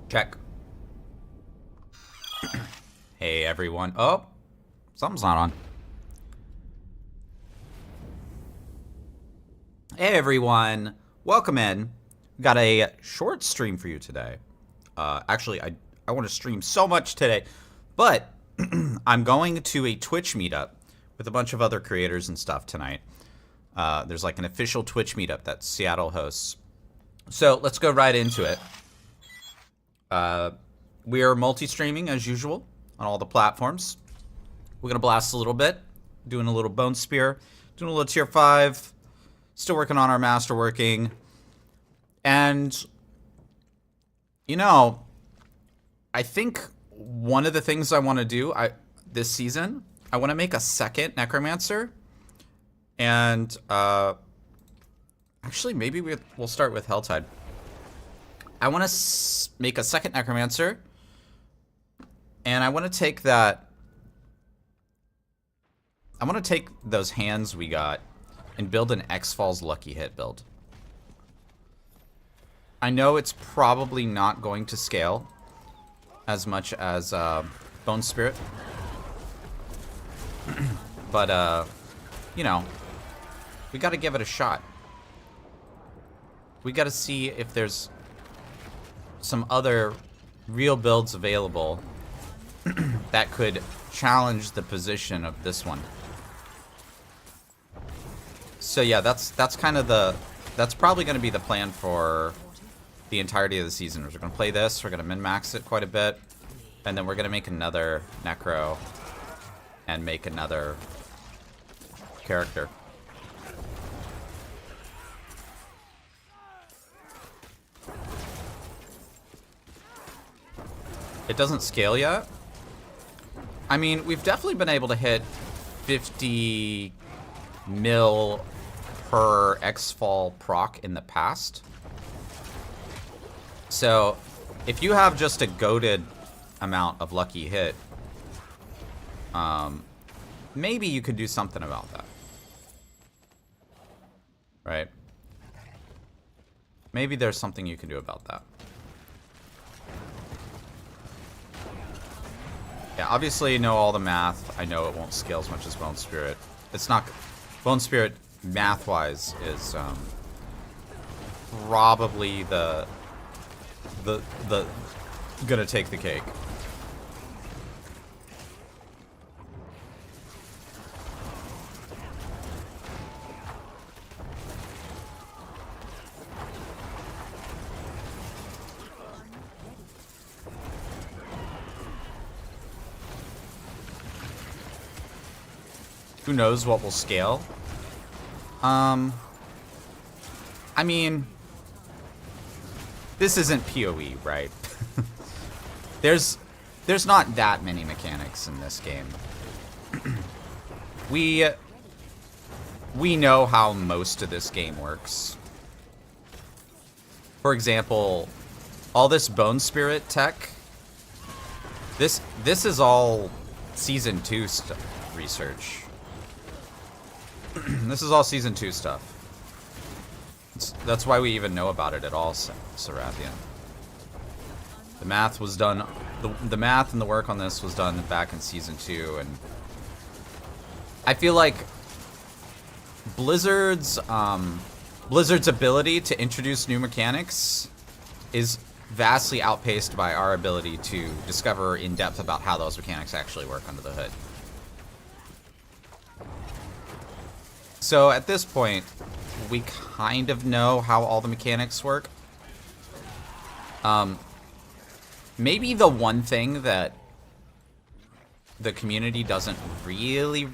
Check. Hey everyone. Oh, something's not on. Hey everyone. Welcome in. Got a short stream for you today. Actually, I want to stream so much today, but I'm going to a Twitch meetup with a bunch of other creators and stuff tonight. There's like an official Twitch meetup that Seattle hosts. So let's go right into it. We are multi-streaming as usual on all the platforms. We're gonna blast a little bit, doing a little Bone Spear, doing a little Tier 5, still working on our Masterworking. And, you know, I think one of the things I want to do this season, I want to make a second Necromancer. And, actually, maybe we'll start with Helltide. I want to make a second Necromancer. And I want to take that... I want to take those hands we got and build an X-Falls Lucky Hit build. I know it's probably not going to scale as much as Bone Spirit. But, you know, we got to give it a shot. We got to see if there's some other real builds available that could challenge the position of this one. So yeah, that's kind of that's probably going to be the plan for the entirety of the season. We're going to play this, we're going to min-max it quite a bit, and then we're going to make another Necro and make another character. It doesn't scale yet. I mean, we've definitely been able to hit 50 mil per X-Fall proc in the past. So, if you have just a goated amount of lucky hit, maybe you could do something about that. Right? Maybe there's something you can do about that. Yeah, obviously know all the math. I know it won't scale as much as Bone Spirit. It's not... Bone Spirit, math-wise, is probably the gonna take the cake. Who knows what will scale? I mean, this isn't PoE, right? There's not that many mechanics in this game. We know how most of this game works. For example, all this Bone Spirit tech. This is all Season 2 research. This is all Season 2 stuff. That's why we even know about it at all, Sarathian. The math was done... The math and the work on this was done back in Season 2, and... I feel like Blizzard's ability to introduce new mechanics is vastly outpaced by our ability to discover in depth about how those mechanics actually work under the hood. So at this point, we kind of know how all the mechanics work. Maybe the one thing that the community doesn't really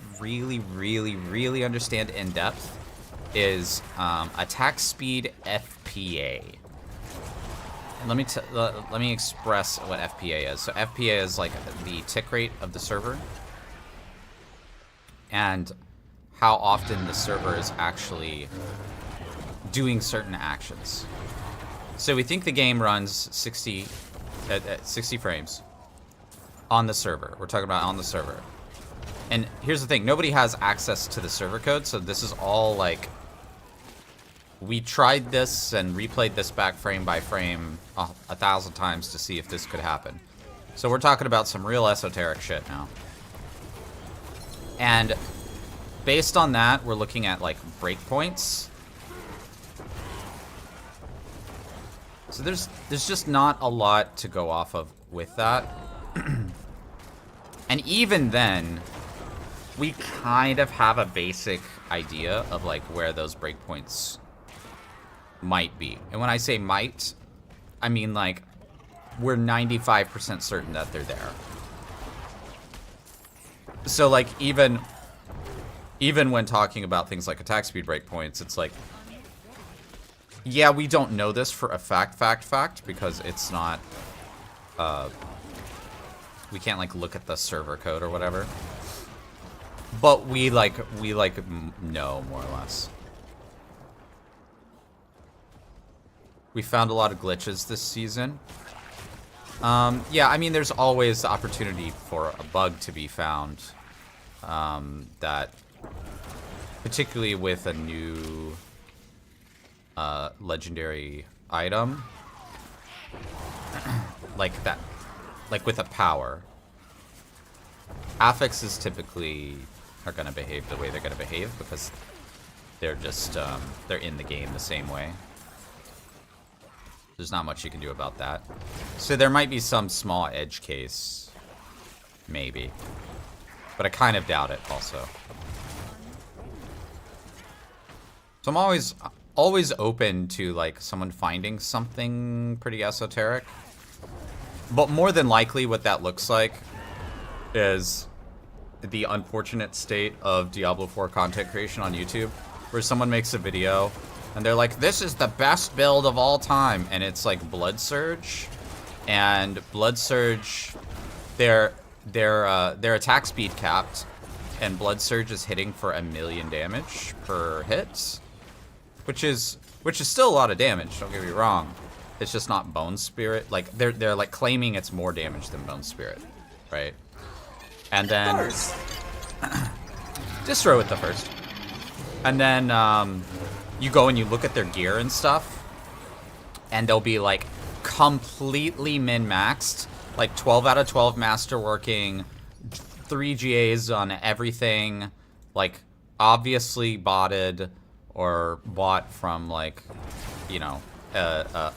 understand in depth is attack speed FPA. And let me express what FPA is. So FPA is like the tick rate of the server, and how often the server is actually doing certain actions. So we think the game runs 60 frames on the server. We're talking about on the server. And here's the thing, nobody has access to the server code, so this is all like we tried this and replayed this back frame by frame 1,000 times to see if this could happen. So we're talking about some real esoteric shit now. And based on that, we're looking at like breakpoints. So there's just not a lot to go off of with that. And even then, we kind of have a basic idea of like where those breakpoints might be. And when I say might, I mean like we're 95% certain that they're there. So like even when talking about things like attack speed breakpoints, it's like, yeah, we don't know this for a fact because it's not, we can't like look at the server code or whatever. But we know more or less. We found a lot of glitches this season. Yeah, I mean, there's always the opportunity for a bug to be found. That, particularly with a new legendary item, like that, like with a power. Affixes typically are going to behave the way they're going to behave because they're just, they're in the game the same way. There's not much you can do about that. So there might be some small edge case, maybe. But I kind of doubt it also. So I'm always open to like someone finding something pretty esoteric. But more than likely what that looks like is the unfortunate state of Diablo 4 content creation on YouTube, where someone makes a video and they're like, this is the best build of all time, and it's like Blood Surge, and Blood Surge, their attack speed capped, and Blood Surge is hitting for 1,000,000 damage per hit, which is still a lot of damage, don't get me wrong. It's just not Bone Spirit. Like they're like claiming it's more damage than Bone Spirit, right? And then just throw it the first. And then you go and you look at their gear and stuff, and they'll be like completely min-maxed, like 12 out of 12 masterworking, 3 GAs on everything, like obviously botted or bought from like, you know, a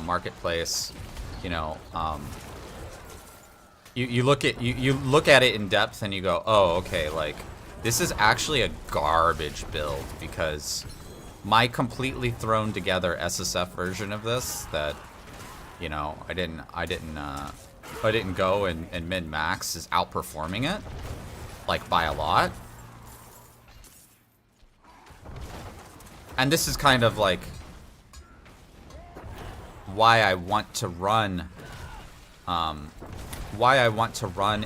marketplace, you know. You look at it in depth and you go, oh, okay, like this is actually a garbage build, because my completely thrown together SSF version of this that, you know, I didn't go and min-max is outperforming it, like by a lot. And this is kind of like why I want to run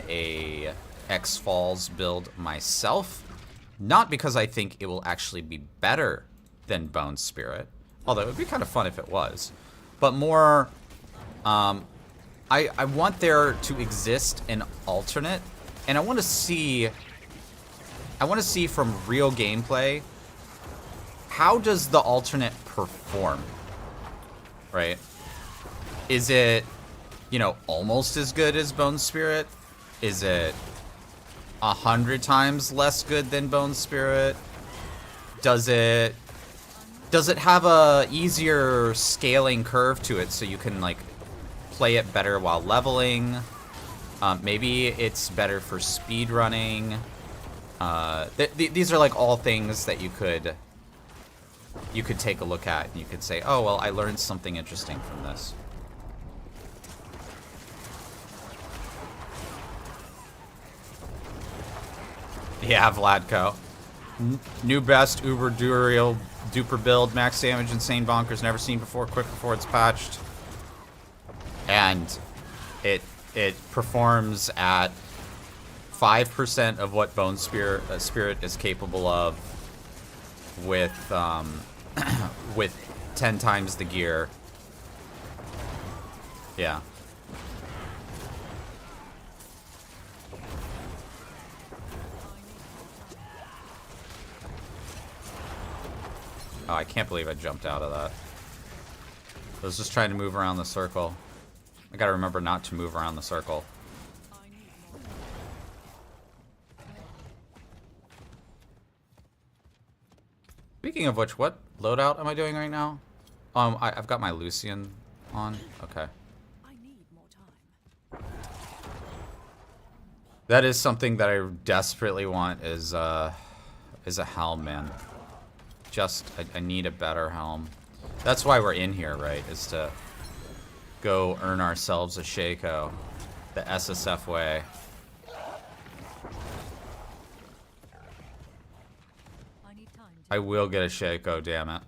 a X Falls build myself. Not because I think it will actually be better than Bone Spirit, although it would be kind of fun if it was, but more, I want there to exist an alternate, and I want to see from real gameplay, how does the alternate perform, right? Is it, you know, almost as good as Bone Spirit? Is it 100 times less good than Bone Spirit? Does it have a easier scaling curve to it so you can like play it better while leveling? Maybe it's better for speed running. These are like all things that you could take a look at, and you could say, oh well, I learned something interesting from this. Yeah, Vladko. New best, uber duper build, max damage, insane bonkers, never seen before, quick before it's patched. And it performs at 5% of what Bone Spirit is capable of, with with 10 times the gear. Yeah. Oh, I can't believe I jumped out of that. I was just trying to move around the circle. I gotta remember not to move around the circle. Speaking of which, what loadout am I doing right now? I've got my Lucian on. Okay. That is something that I desperately want is a helm, man. I need a better helm. That's why we're in here, right? Is to go earn ourselves a Shaco the SSF way. I will get a Shaco, damn it.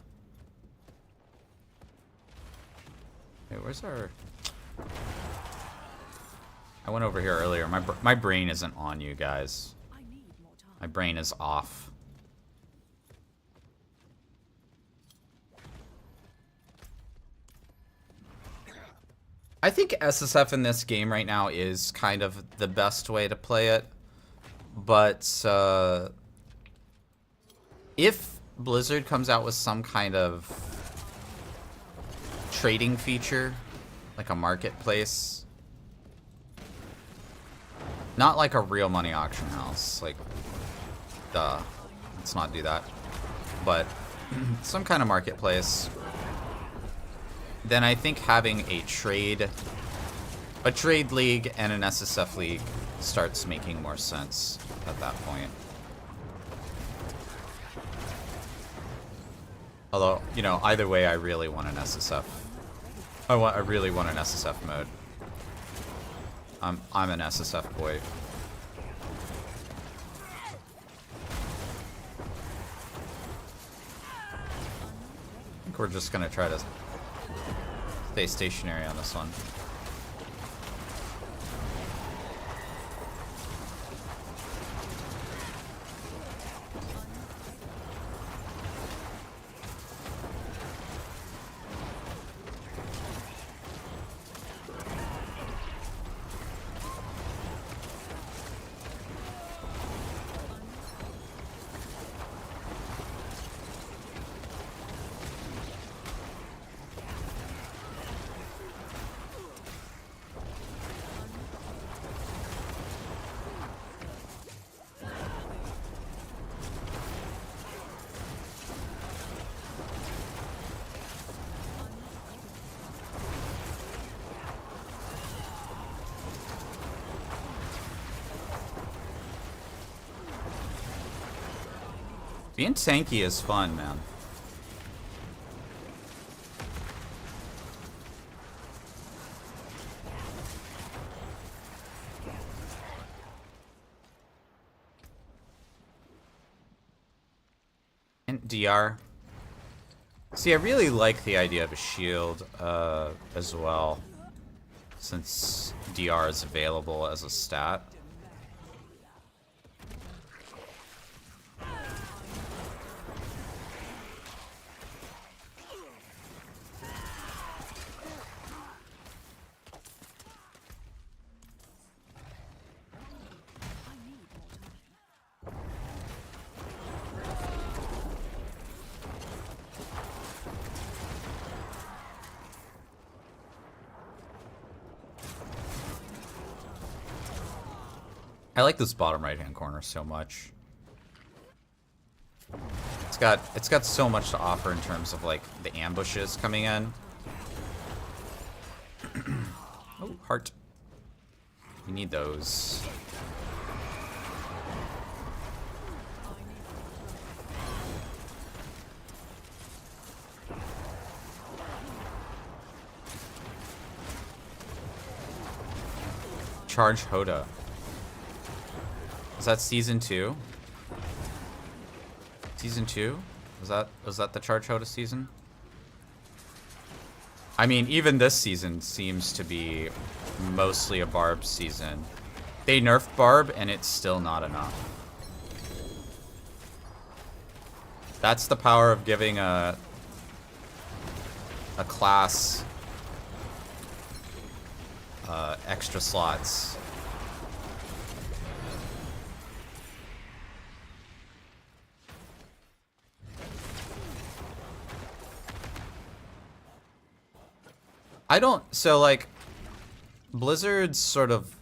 Hey, where's our... I went over here earlier. My brain isn't on you guys. My brain is off. I think SSF in this game right now is kind of the best way to play it. But if Blizzard comes out with some kind of trading feature, like a marketplace, not like a real money auction house, like, duh, let's not do that, but some kind of marketplace, then I think having a trade league and an SSF league starts making more sense at that point. Although, you know, either way, I really want an SSF. I really want an SSF mode. I'm an SSF boy. I think we're just gonna try to stay stationary on this one. Being tanky is fun, man. And DR. See, I really like the idea of a shield as well, since DR is available as a stat. I like this bottom right-hand corner so much. It's got so much to offer in terms of like the ambushes coming in. Oh, heart. You need those. Charge Hoda. Is that season 2? Season 2? Was that the Charge Hoda season? I mean, even this season seems to be mostly a Barb season. They nerfed Barb and it's still not enough. That's the power of giving a class extra slots. I don't, so like, Blizzard's sort of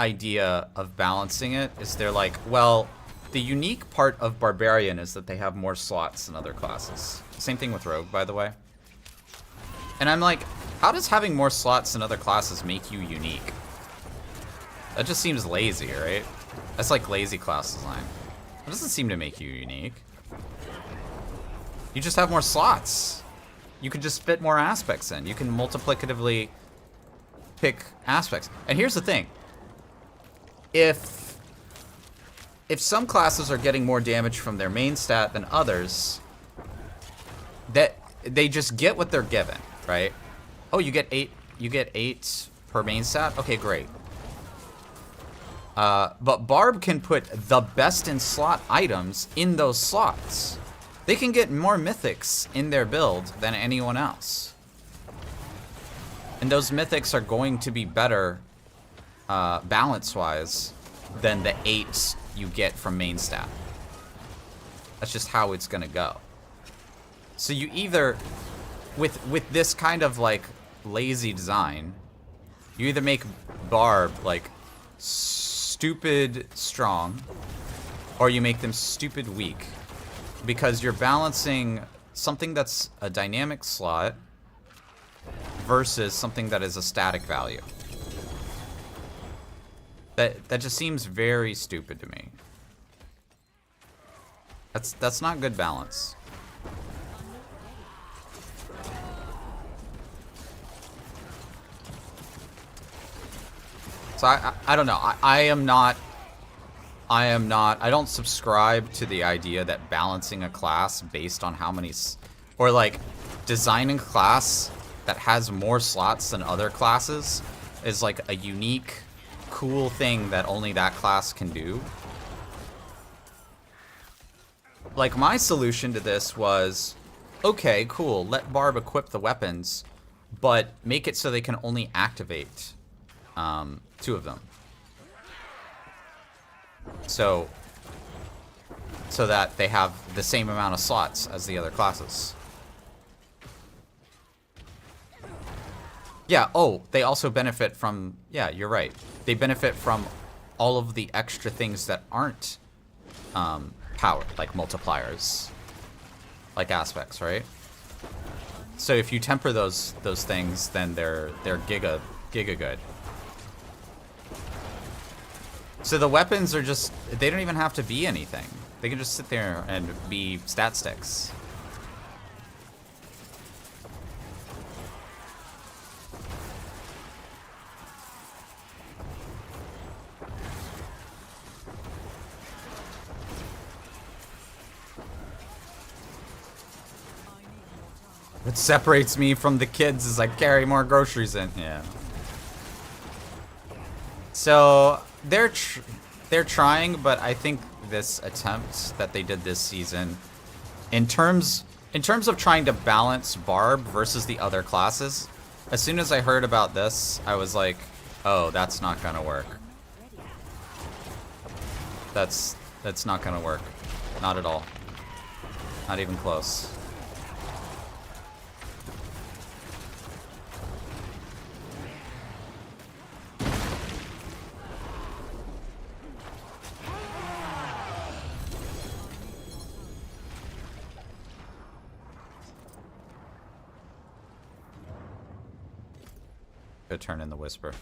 idea of balancing it is they're like, well, the unique part of Barbarian is that they have more slots than other classes. Same thing with Rogue, by the way. And I'm like, how does having more slots than other classes make you unique? That just seems lazy, right? That's like lazy class design. It doesn't seem to make you unique. You just have more slots. You can just fit more aspects in. You can multiplicatively pick aspects. And here's the thing. If some classes are getting more damage from their main stat than others, that they just get what they're given, right? Oh, you get 8 per main stat? Okay, great. But Barb can put the best in slot items in those slots. They can get more mythics in their build than anyone else. And those mythics are going to be better balance-wise than the 8 you get from main stat. That's just how it's gonna go. So you either, with this kind of like lazy design, you either make Barb like stupid strong, or you make them stupid weak. Because you're balancing something that's a dynamic slot versus something that is a static value. That just seems very stupid to me. That's not good balance. So I don't know. I don't subscribe to the idea that balancing a class based on how many, or like designing a class that has more slots than other classes is like a unique, cool thing that only that class can do. Like my solution to this was, okay, cool, let Barb equip the weapons, but make it so they can only activate 2 of them. So that they have the same amount of slots as the other classes. Yeah, oh, they also benefit from, yeah, you're right. They benefit from all of the extra things that aren't powered, like multipliers, like aspects, right? So if you temper those things, then they're giga good. So the weapons are just, they don't even have to be anything. They can just sit there and be stat sticks. What separates me from the kids is I carry more groceries in. Yeah. So they're trying, but I think this attempt that they did this season, in terms of trying to balance Barb versus the other classes, as soon as I heard about this, I was like, oh, that's not gonna work. That's not gonna work. Not at all. Not even close. Go turn in the Whisper.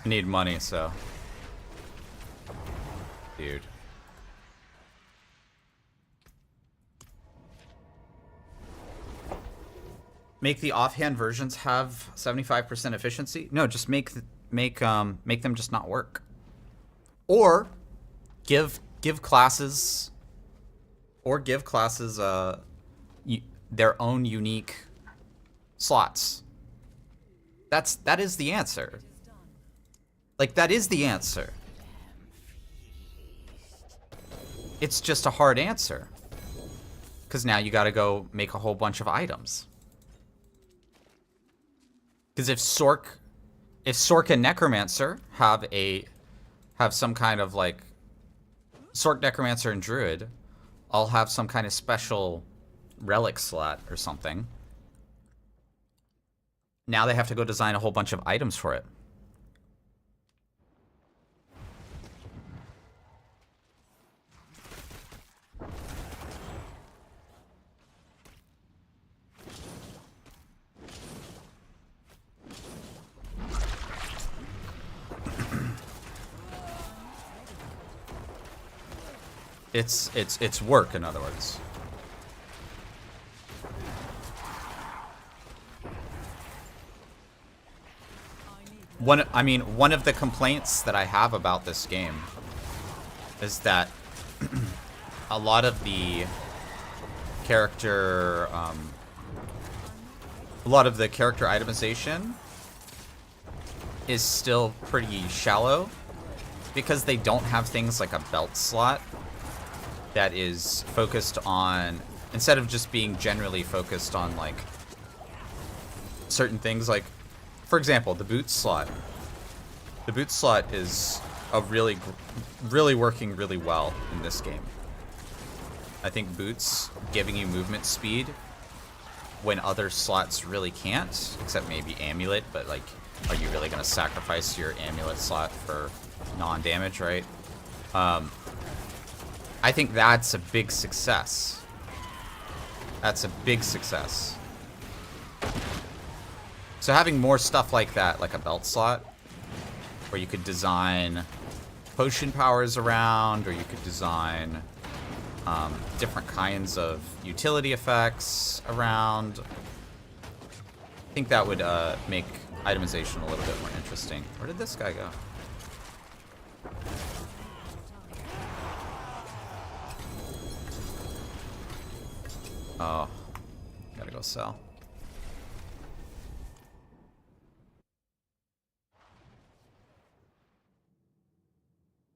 I need money, so. Dude. Make the offhand versions have 75% efficiency? No, just make them just not work. Or give classes their own unique slots. That is the answer. Like, that is the answer. It's just a hard answer. Because now you gotta go make a whole bunch of items. Because if Sork and Necromancer have some kind of like, Sork, Necromancer, and Druid all have some kind of special relic slot or something, Now they have to go design a whole bunch of items for it. It's work, in other words. One of the complaints that I have about this game is that a lot of the character itemization is still pretty shallow because they don't have things like a belt slot that is focused on, instead of just being generally focused on like certain things, like for example the boot slot. The boot slot is a really working really well in this game. I think boots giving you movement speed when other slots really can't, except maybe amulet, but like, are you really gonna sacrifice your amulet slot for non-damage, right? I think that's a big success. That's a big success. So having more stuff like that, like a belt slot, where you could design potion powers around, or you could design different kinds of utility effects around, I think that would make itemization a little bit more interesting. Where did this guy go? Oh, gotta go sell.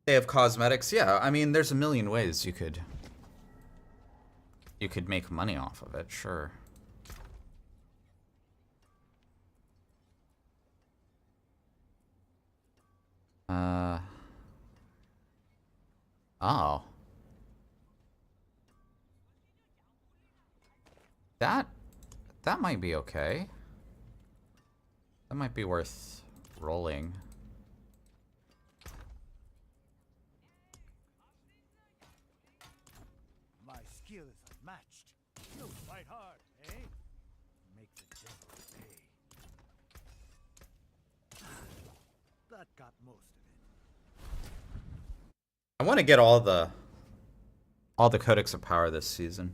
They have cosmetics. Yeah, I mean, there's a million ways you could make money off of it, sure. Oh. That might be okay. That might be worth rolling. My skill is unmatched. You fight hard, eh? Make the devil pay. That got most of it. I want to get all the Codex of Power this season.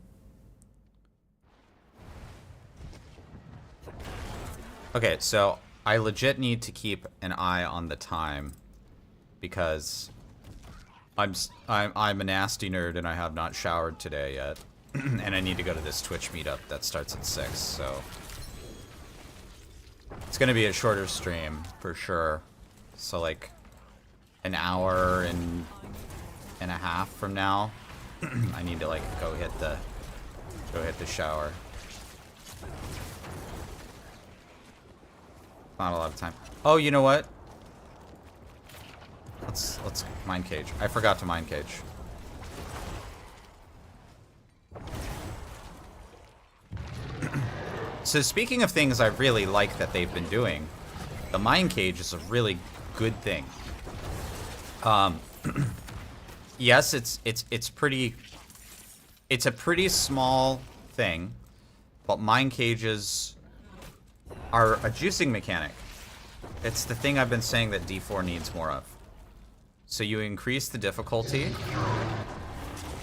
Okay, so I legit need to keep an eye on the time because I'm a nasty nerd and I have not showered today yet, and I need to go to this Twitch meetup that starts at 6. So it's gonna be a shorter stream for sure. So like an hour and a half from now, I need to like go hit the shower. Not a lot of time. Oh, you know what? Let's mind cage. I forgot to mind cage. So speaking of things I really like that they've been doing, the mind cage is a really good thing. Yes, it's a pretty small thing, but mind cages are a juicing mechanic. It's the thing I've been saying that D4 needs more of. So you increase the difficulty,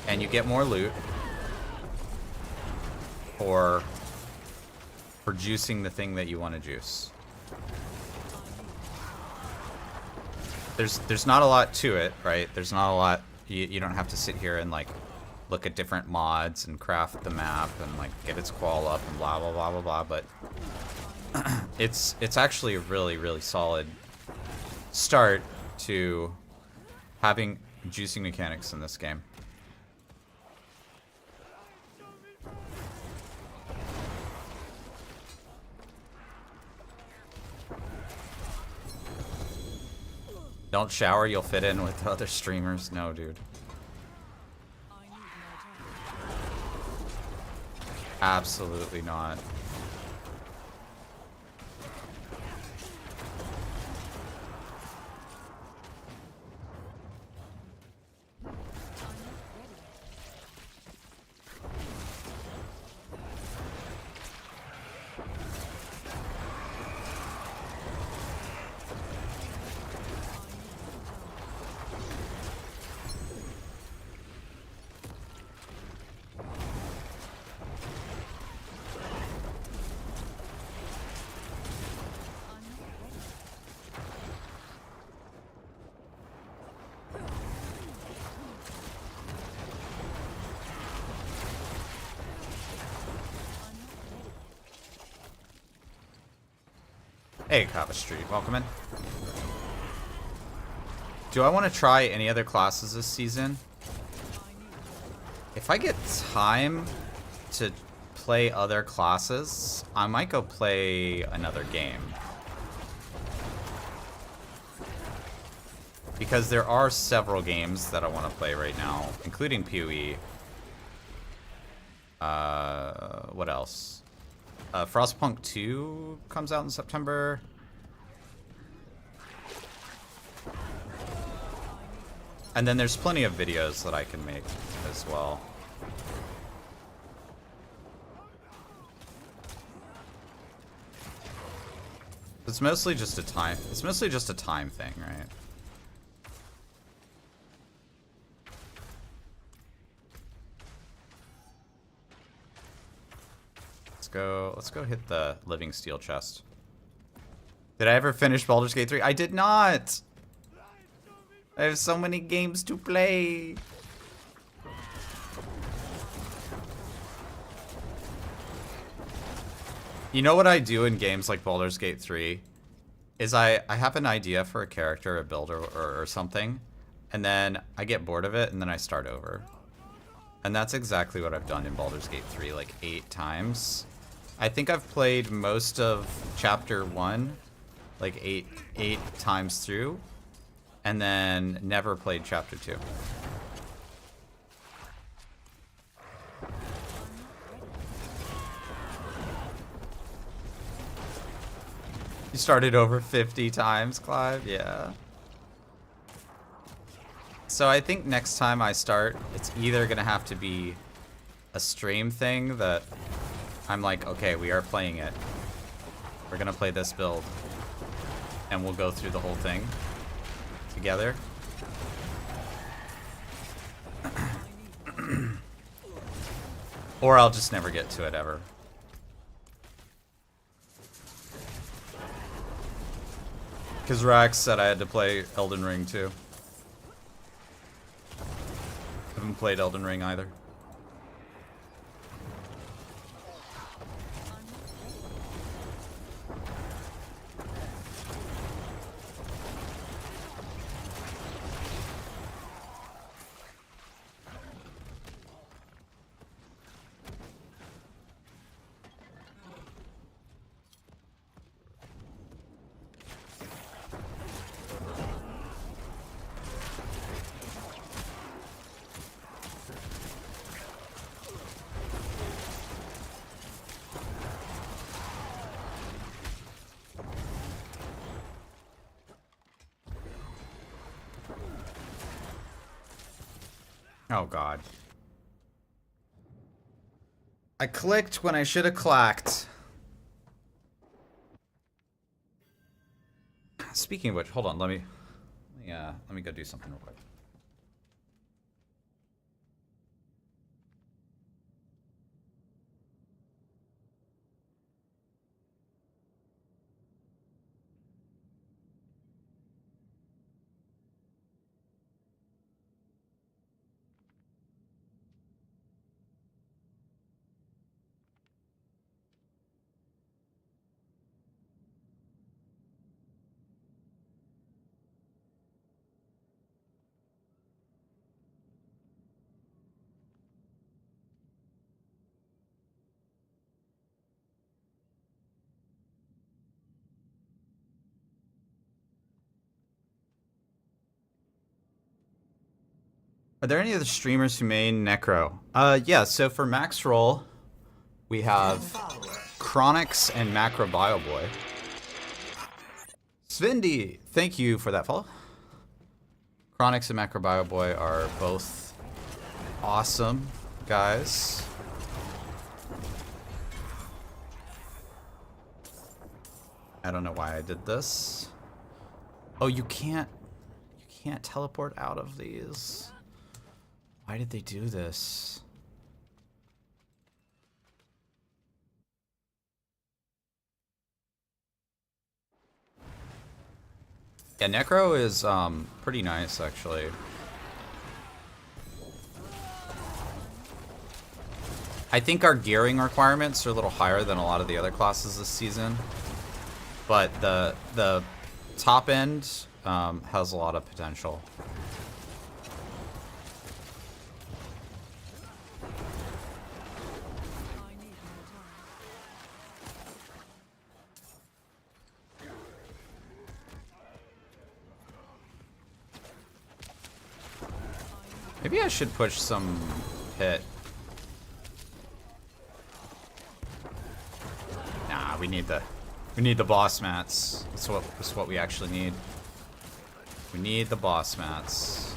and you get more loot for juicing the thing that you want to juice. There's not a lot to it, right? There's not a lot. You don't have to sit here and like look at different mods and craft the map and like get its qual up and blah blah blah blah blah. But it's actually a really solid start to having juicing mechanics in this game. Don't shower, you'll fit in with other streamers. No, dude. Absolutely not. Hey, Kava Street, welcome in. Do I want to try any other classes this season? If I get time to play other classes, I might go play another game. Because there are several games that I want to play right now, including PoE. What else? Frostpunk 2 comes out in September. And then there's plenty of videos that I can make as well. It's mostly just a time. It's mostly just a time thing, right? Let's go hit the living steel chest. Did I ever finish Baldur's Gate 3? I did not. I have so many games to play. You know what I do in games like Baldur's Gate 3? Is I have an idea for a character, a build, or something, and then I get bored of it, and then I start over. And that's exactly what I've done in Baldur's Gate 3, like 8 times. I think I've played most of Chapter 1, like 8 times through, and then never played Chapter 2. You started over 50 times, Clive? Yeah. So I think next time I start, it's either gonna have to be a stream thing that I'm like, okay, we are playing it. We're gonna play this build. And we'll go through the whole thing together. Or I'll just never get to it ever. Because Rax said I had to play Elden Ring too. Haven't played Elden Ring either. Oh god. I clicked when I should have clacked. Speaking of which, hold on, let me go do something real quick. Are there any other streamers who main Necro? Yeah, so for MAXROLL, we have Chronix and Macro Bioboy. Svendy, thank you for that follow. Chronix and Macro Bioboy are both awesome guys. I don't know why I did this. Oh, you can't teleport out of these. Why did they do this? Yeah, Necro is pretty nice actually. I think our gearing requirements are a little higher than a lot of the other classes this season. but the top end has a lot of potential. Maybe I should push some hit. Nah, we need the boss mats. That's what we actually need. We need the boss mats.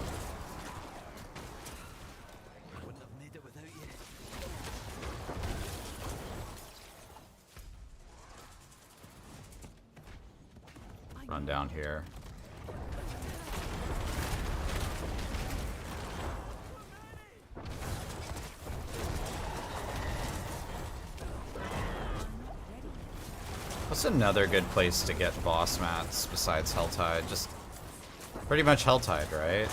Wouldn't have made it without you. Run down here. What's another good place to get boss mats besides Helltide? Just pretty much Helltide, right?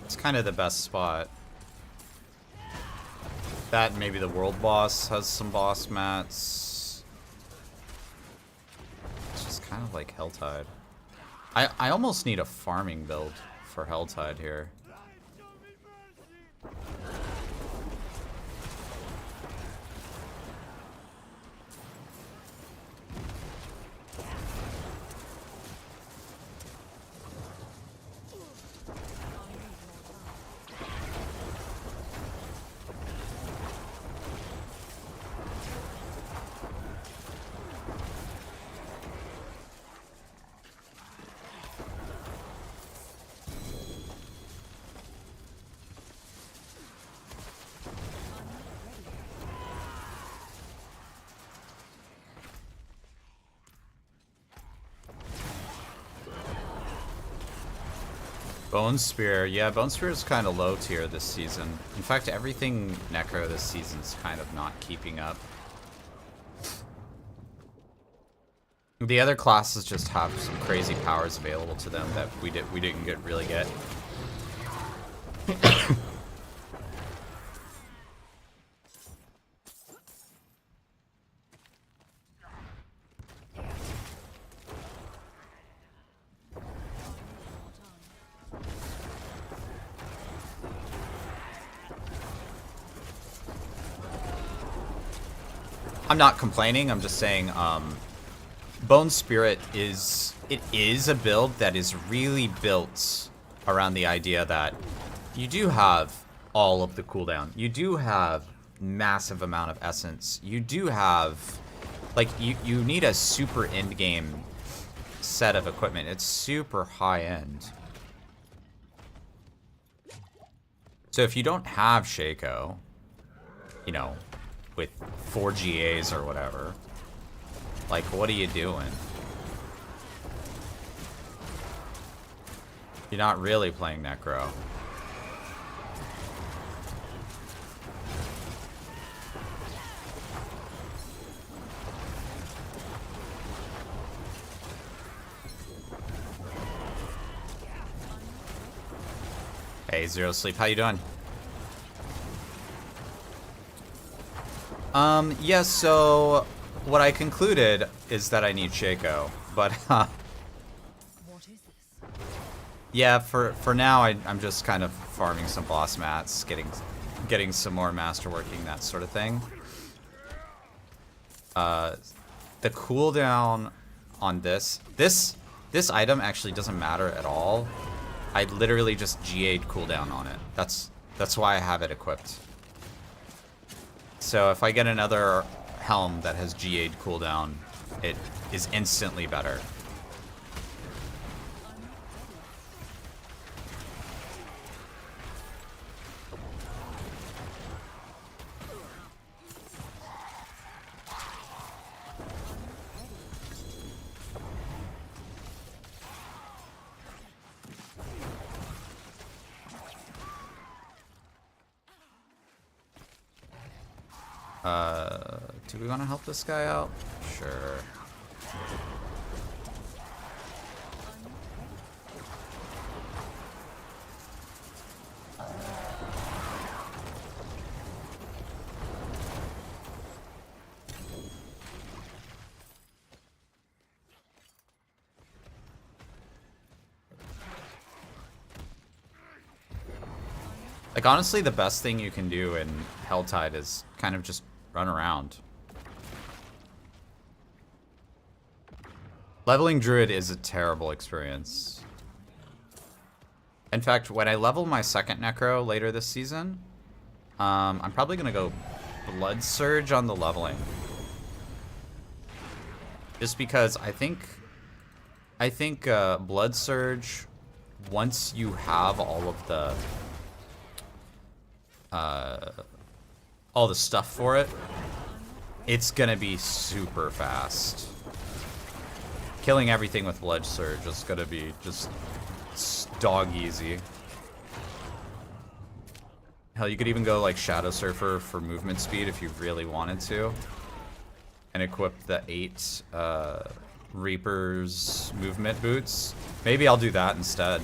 It's kind of the best spot. That and maybe the world boss has some boss mats. It's just kind of like Helltide. I almost need a farming build for Helltide here. Bone Spear, yeah, Bone Spear is kind of low tier this season. In fact, everything Necro this season's kind of not keeping up. The other classes just have some crazy powers available to them that we didn't really get. I'm not complaining, I'm just saying, Bone Spirit is a build that is really built around the idea that you do have all of the cooldown. You do have massive amount of essence. You do have, like, you need a super end game set of equipment. It's super high end. So if you don't have Shaco, you know, with 4 GAs or whatever, like, what are you doing? You're not really playing Necro. Hey, Zero Sleep, how you doing? Yeah, so what I concluded is that I need Shaco, but What is this? yeah, for now I'm just kind of farming some boss mats, getting some more masterworking, that sort of thing. The cooldown on this item actually doesn't matter at all. I literally just GA'd cooldown on it. That's why I have it equipped. So if I get another helm that has GA'd cooldown, it is instantly better. Do we want to help this guy out? Sure. Like, honestly, the best thing you can do in Helltide is kind of just run around. Leveling Druid is a terrible experience. In fact, when I level my second Necro later this season, I'm probably going to go Blood Surge on the leveling. Just because I think Blood Surge, once you have all the stuff for it, it's gonna be super fast. Killing everything with Blood Surge is gonna be just dog easy. Hell, you could even go like Shadow Surfer for movement speed if you really wanted to, and equip the 8 Reaper's movement boots. Maybe I'll do that instead,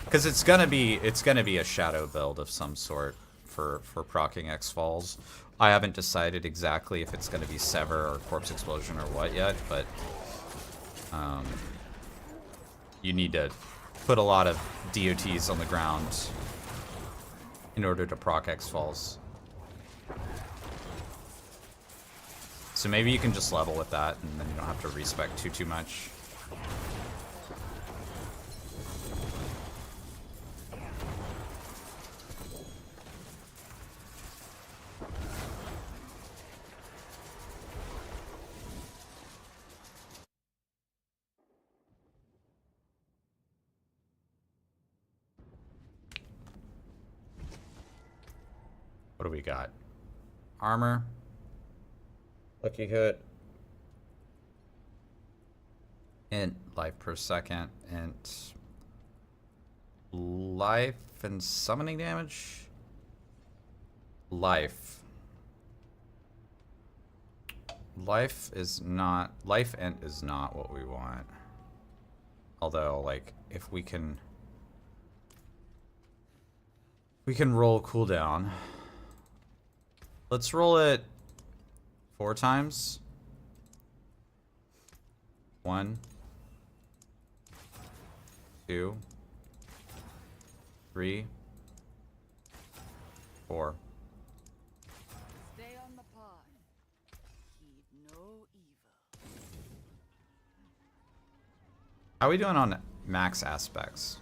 because it's gonna be a shadow build of some sort for proccing X Falls. I haven't decided exactly if it's gonna be Sever or Corpse Explosion or what yet, but you need to put a lot of DOTs on the ground in order to proc X Falls. So maybe you can just level with that, and then you don't have to respec too much. What do we got? Armor. Lucky hit. Int life per second. Int life and summoning damage. Life. Life int is not what we want. Although, like, if we can roll cooldown. Let's roll it 4 times. 1, 2, 3, 4. Stay on the pod. Heed no evil. How are we doing on max aspects?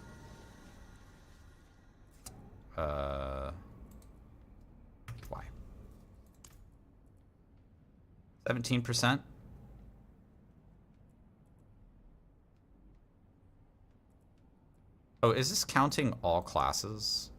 Why? 17%? Oh, is this counting all classes?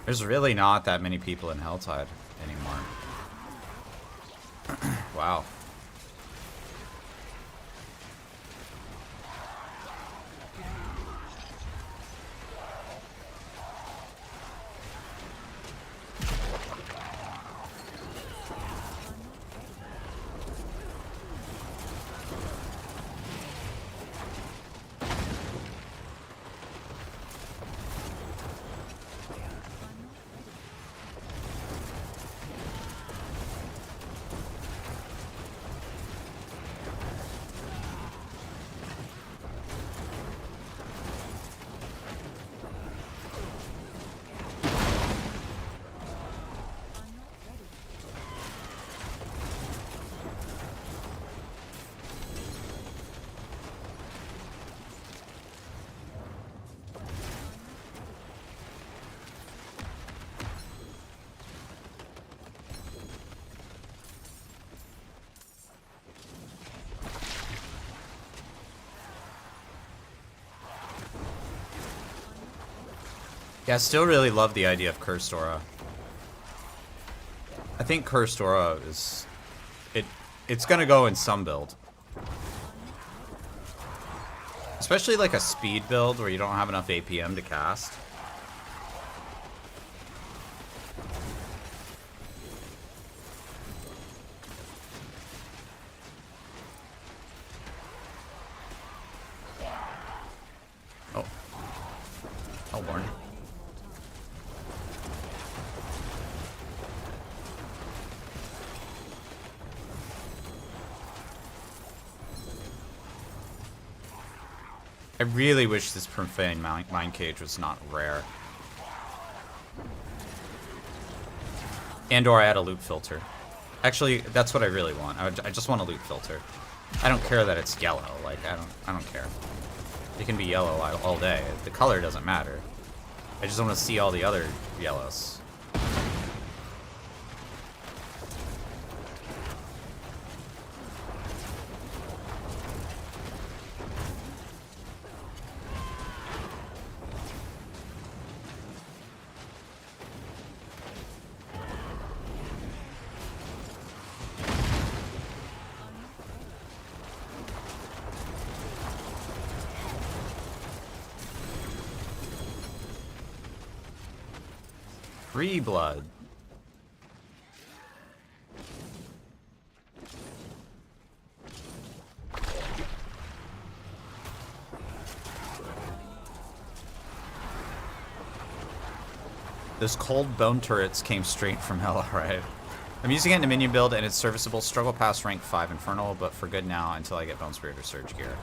There's really not that many people in Helltide anymore. Wow. Yeah, I still really love the idea of Cursed Aura. I think Cursed Aura is it's gonna go in some build. Especially like a speed build where you don't have enough APM to cast. Oh. Oh, warn. I really wish this Profane Mind Cage was not rare. And or I had a loop filter. Actually, that's what I really want. I just want a loop filter. I don't care that it's yellow. Like, I don't care. It can be yellow all day. The color doesn't matter. I just want to see all the other yellows. 3 blood. Those cold bone turrets came straight from hell, right? I'm using it in a minion build and it's serviceable. Struggle past rank 5 Infernal, but for good now until I get Bone Spirit or Surge gear.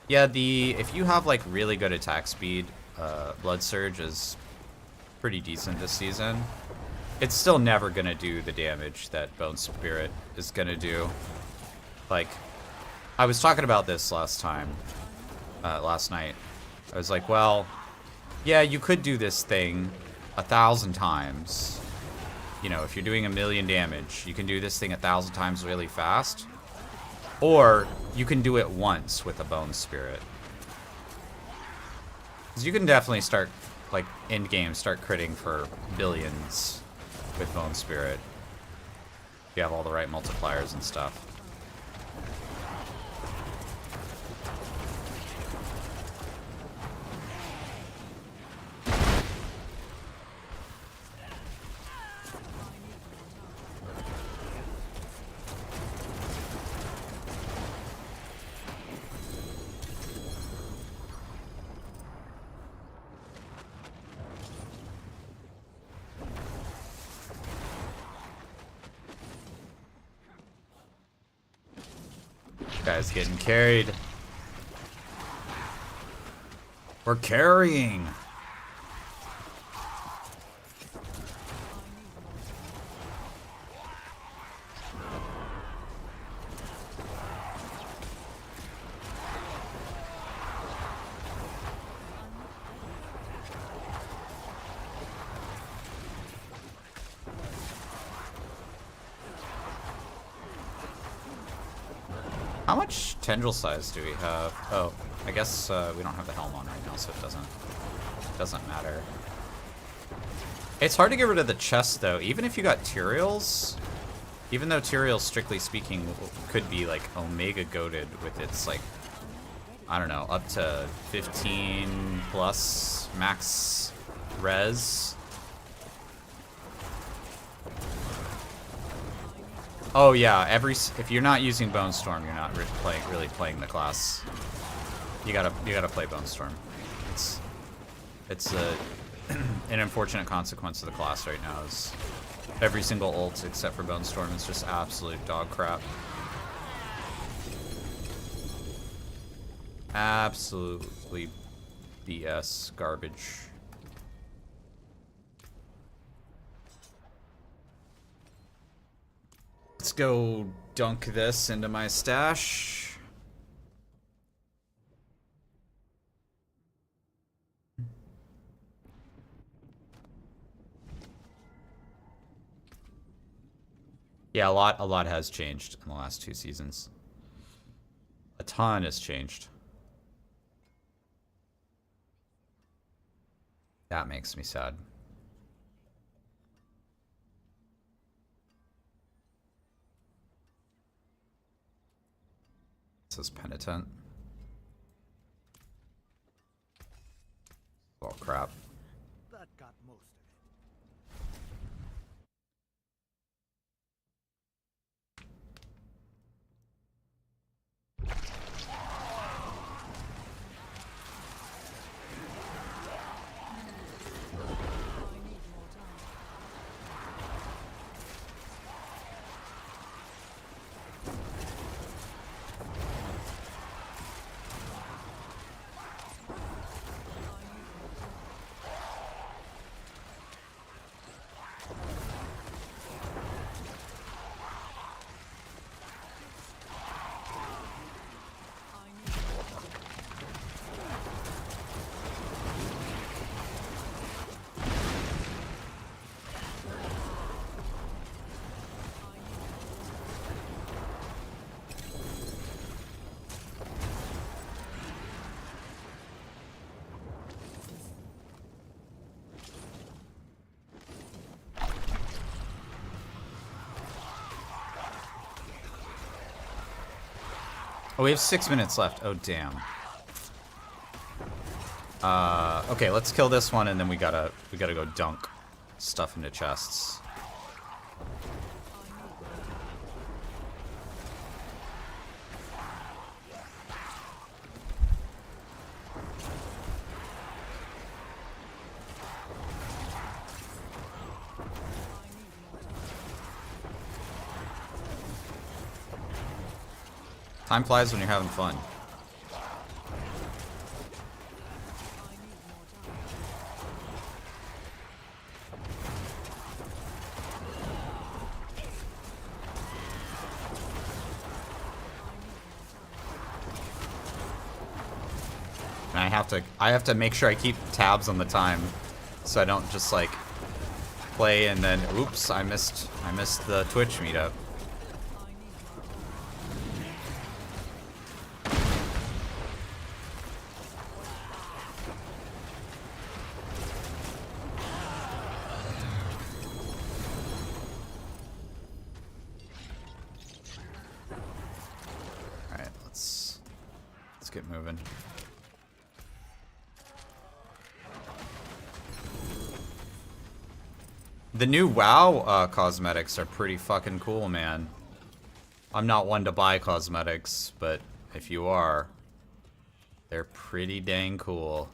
Yeah, if you have like really good attack speed, Blood Surge is pretty decent this season. It's still never gonna do the damage that Bone Spirit is gonna do. Like, I was talking about this last night. I was like, well, yeah, you could do this thing 1,000 times. You know, if you're doing 1,000,000 damage, you can do this thing 1,000 times really fast. Or you can do it once with a Bone Spirit. Because you can definitely start, like, end game, start critting for billions with Bone Spirit. If you have all the right multipliers and stuff. Guy's getting carried. We're carrying. How much tendril size do we have? Oh, I guess we don't have the helm on right now, so it doesn't matter. It's hard to get rid of the chest though, even if you got Tyraels. Even though Tyraels, strictly speaking, could be like Omega goated with its like, I don't know, up to 15 plus max res. Oh yeah, if you're not using Bone Storm, you're not really playing the class. You gotta play Bone Storm. It's an unfortunate consequence of the class right now. Is every single ult except for Bone Storm is just absolute dog crap. Absolutely BS garbage. Let's go dunk this into my stash. Yeah, a lot has changed in the last 2 seasons. A ton has changed. That makes me sad. says penitent. Oh crap. That got most of it. Oh, we have 6 minutes left. Oh, damn. Okay, let's kill this one, and then we gotta go dunk stuff into chests. Time flies when you're having fun. And I have to make sure I keep tabs on the time so I don't just like play and then oops, I missed the Twitch meetup. Let's get moving. The new WoW cosmetics are pretty fucking cool, man. I'm not one to buy cosmetics, but if you are, they're pretty dang cool.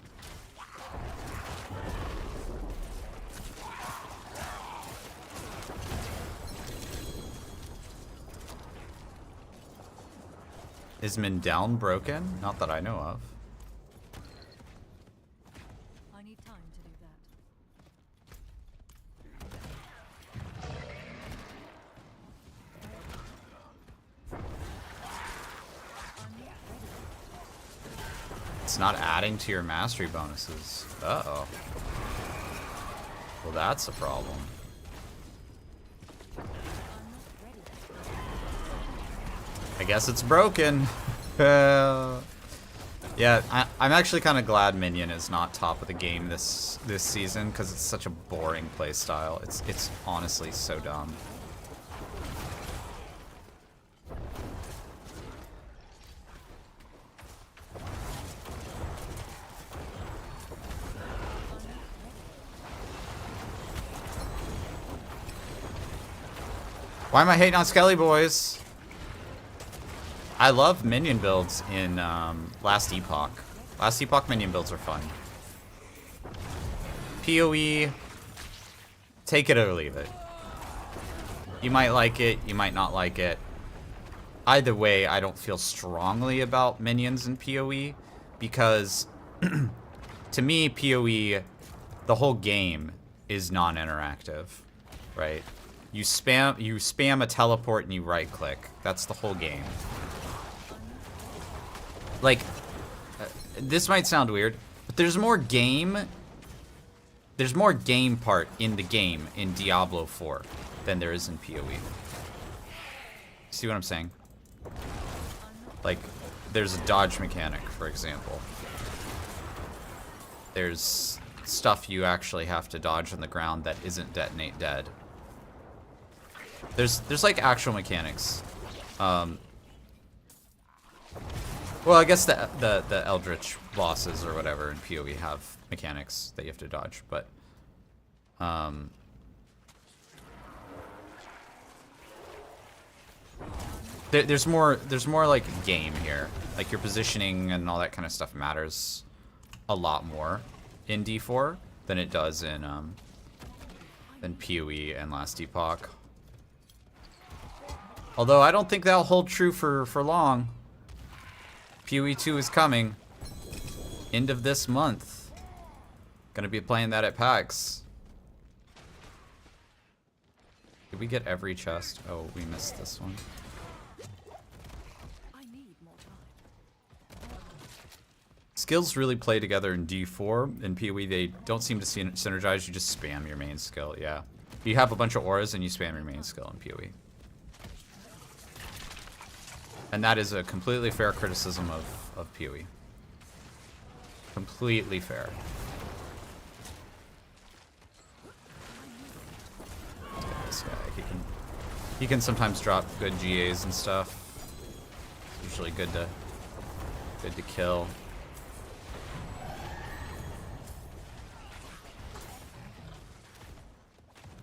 Is Mindell broken? Not that I know of. I need time to do that. It's not adding to your mastery bonuses. Uh-oh. Well, that's a problem. I guess it's broken. Yeah, I'm actually kind of glad Minion is not top of the game this season because it's such a boring play style. It's honestly so dumb. Why am I hating on Skelly Boys? I love minion builds in Last Epoch. Last Epoch minion builds are fun. PoE, take it or leave it. You might like it, you might not like it. Either way, I don't feel strongly about minions in PoE because to me, PoE, the whole game is non-interactive, right? You spam a teleport and you right click. That's the whole game. Like, this might sound weird, but there's more game part in the game in Diablo 4 than there is in PoE. See what I'm saying? Like, there's a dodge mechanic, for example. There's stuff you actually have to dodge on the ground that isn't detonate dead. There's like actual mechanics. Well, I guess the Eldritch bosses or whatever in PoE have mechanics that you have to dodge, but there's more like game here. Like your positioning and all that kind of stuff matters a lot more in D4 than it does in PoE and Last Epoch. Although I don't think that'll hold true for long. PoE 2 is coming. End of this month. Gonna be playing that at PAX. Did we get every chest? Oh, we missed this one. I need more time. Skills really play together in D4. In PoE, they don't seem to synergize. You just spam your main skill, yeah. You have a bunch of auras and you spam your main skill in PoE. And that is a completely fair criticism of PoE. Completely fair. Let's get this guy. He can sometimes drop good GAs and stuff. Usually good to kill.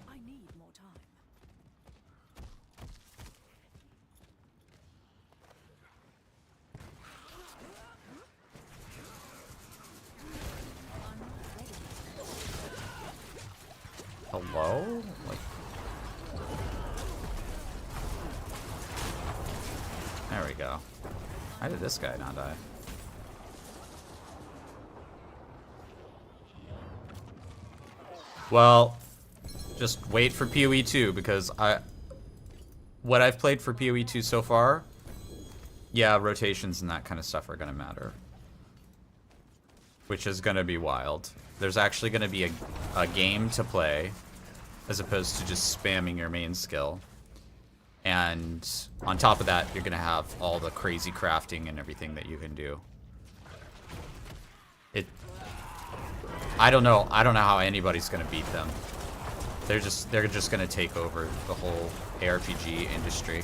I need more time. Hello? Like, there we go. Why did this guy not die? Well, just wait for PoE 2 because what I've played for PoE 2 so far, yeah, rotations and that kind of stuff are gonna matter. Which is gonna be wild. There's actually gonna be a game to play as opposed to just spamming your main skill. And on top of that, you're gonna have all the crazy crafting and everything that you can do. I don't know how anybody's gonna beat them. They're just gonna take over the whole ARPG industry.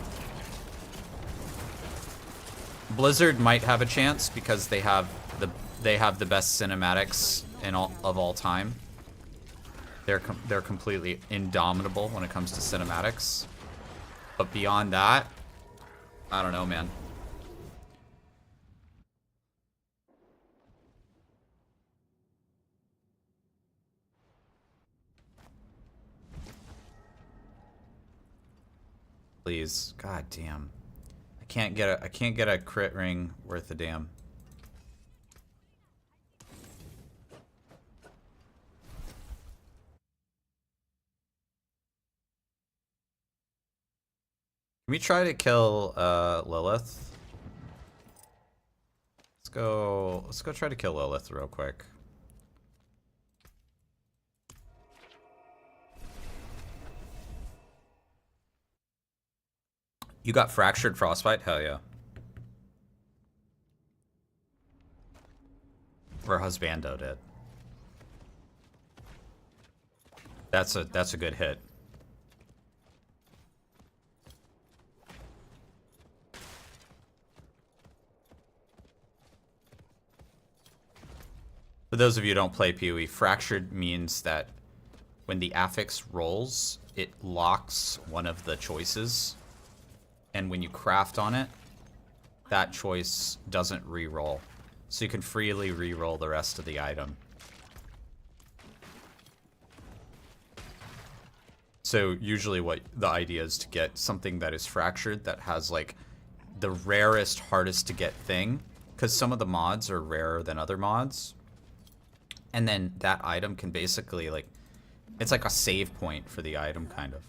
Blizzard might have a chance because they have the best cinematics of all time. They're completely indomitable when it comes to cinematics. But beyond that, I don't know, man. Please, god damn. I can't get a crit ring worth a damn. Can we try to kill Lilith? Let's go try to kill Lilith real quick. You got Fractured Frostbite? Hell yeah. Or Husbando did. That's a good hit. For those of you who don't play PoE, Fractured means that when the affix rolls, it locks one of the choices. And when you craft on it, that choice doesn't re-roll. So you can freely re-roll the rest of the item. So usually what the idea is to get something that is fractured that has like the rarest, hardest to get thing. Because some of the mods are rarer than other mods. And then that item can basically like, it's like a save point for the item kind of.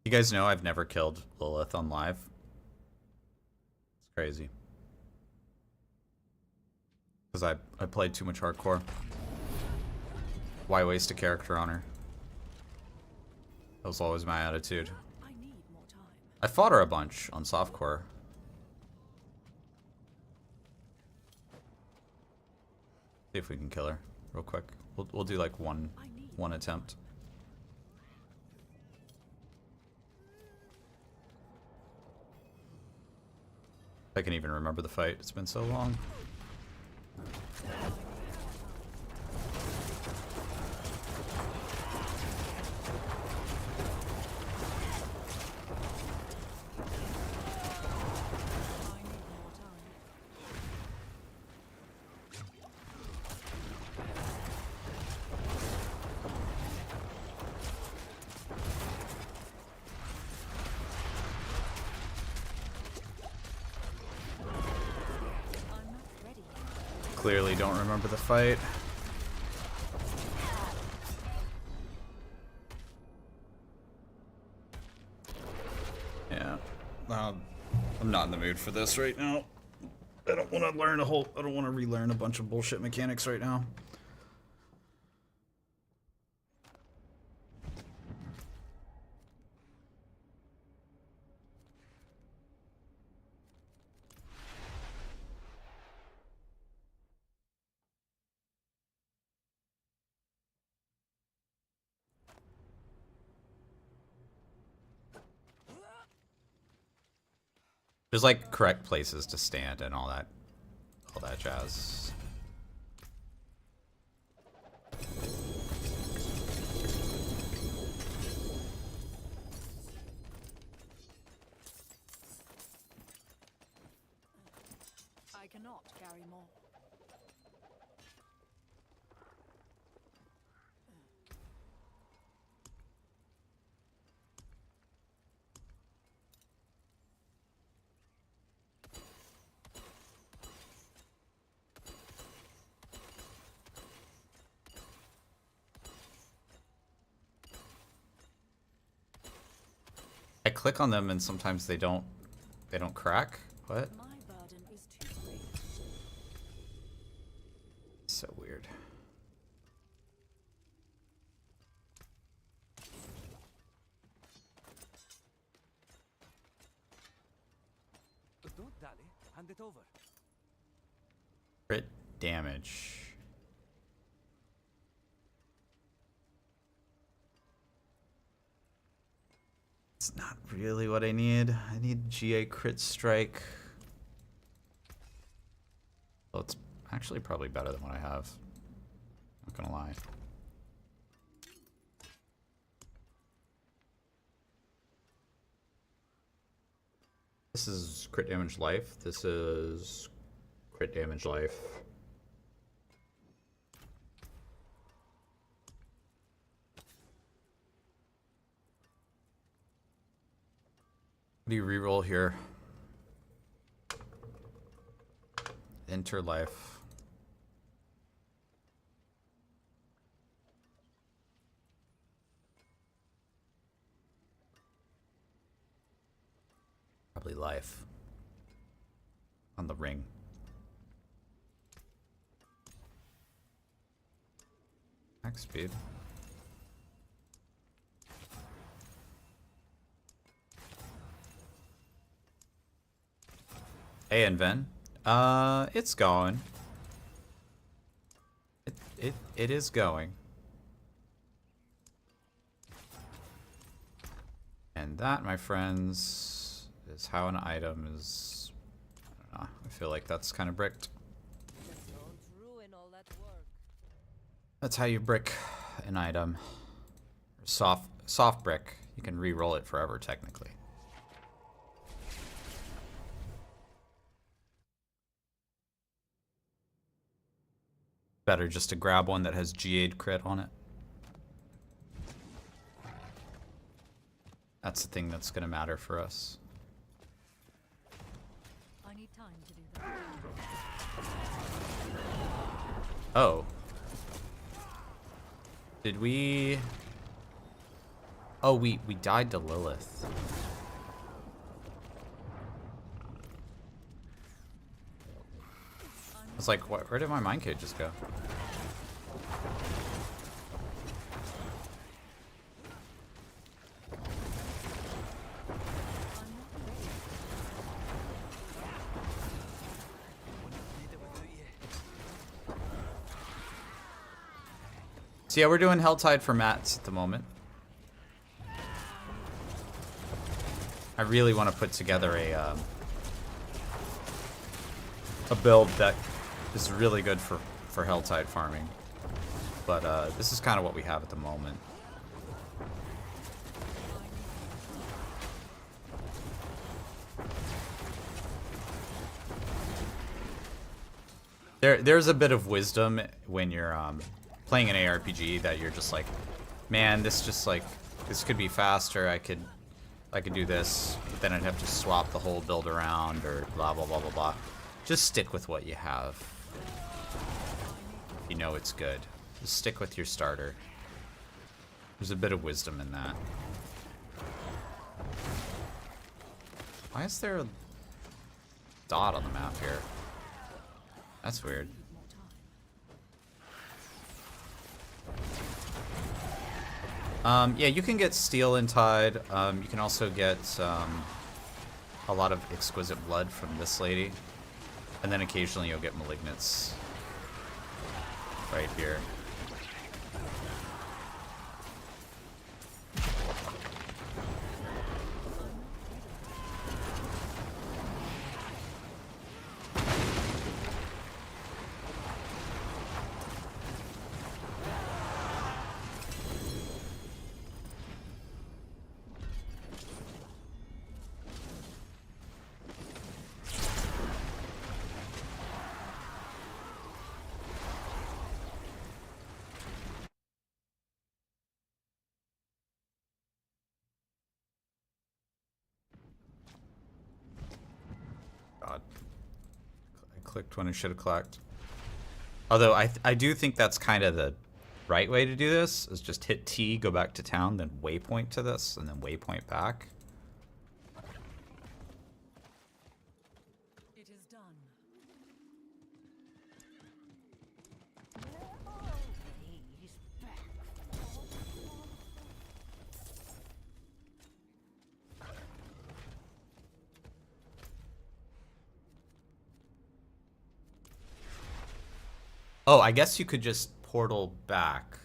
You guys know I've never killed Lilith on live. It's crazy. Because I played too much hardcore. Why waste a character on her? That was always my attitude. I need more time. I fought her a bunch on softcore. See if we can kill her real quick. We'll do like one attempt. I can even remember the fight. It's been so long. Clearly don't remember the fight. Yeah. I'm not in the mood for this right now. I don't want to learn I don't want to relearn a bunch of bullshit mechanics right now. There's like correct places to stand and all that jazz. I cannot carry more. I click on them and sometimes they don't crack. What? My burden is too great. So weird. Don't dally. Hand it over. Crit damage. It's not really what I need. I need GA crit strike. Well, it's actually probably better than what I have. Not gonna lie. This is crit damage life. This is crit damage life. What do you reroll here? Enter life. Probably life. On the ring. Max speed. Hey, and Ven. It's going. It is going. And that, my friends, is how an item is. I don't know. I feel like that's kind of bricked. Don't ruin all that work. That's how you brick an item. Soft brick. You can re-roll it forever, technically. Better just to grab one that has GA'd crit on it. That's the thing that's gonna matter for us. I need time to do that. Oh. Did we... Oh, we died to Lilith. I was like, where did my mind cage just go? So yeah, we're doing Helltide for mats at the moment. I really want to put together a build that is really good for Helltide farming. But this is kind of what we have at the moment. There's a bit of wisdom when you're playing an ARPG that you're just like, man, this could be faster. I could do this, but then I'd have to swap the whole build around or blah blah blah blah blah. Just stick with what you have. You know it's good. Just stick with your starter. There's a bit of wisdom in that. Why is there a dot on the map here? That's weird. Yeah, you can get steel in Tide. You can also get a lot of exquisite blood from this lady. And then occasionally you'll get malignants right here. God. I clicked when I should have clicked. Although I do think that's kind of the right way to do this, is just hit T, go back to town, then waypoint to this, and then waypoint back. It is done. Oh, I guess you could just portal back.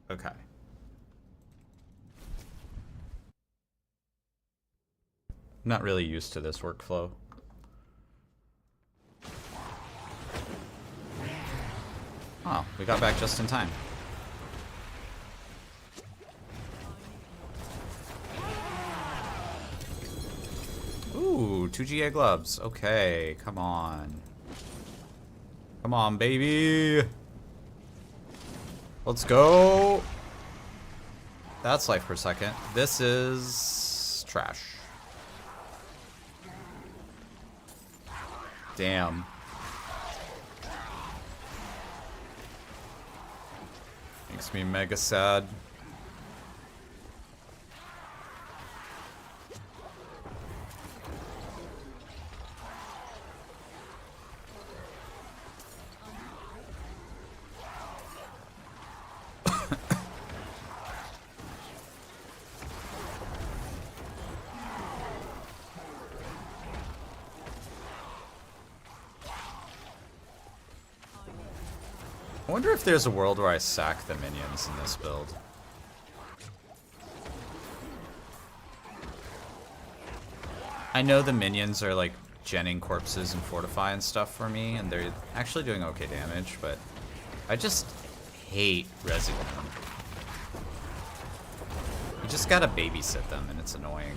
Okay. I'm not really used to this workflow. Oh, we got back just in time. Ooh, 2 GA gloves. Okay, come on. Come on, baby. Let's go. That's life per second. This is trash. Damn. Makes me mega sad. I wonder if there's a world where I sack the minions in this build. I know the minions are like genning corpses and fortify and stuff for me, and they're actually doing okay damage, but I just hate rezzing them. You just gotta babysit them, and it's annoying.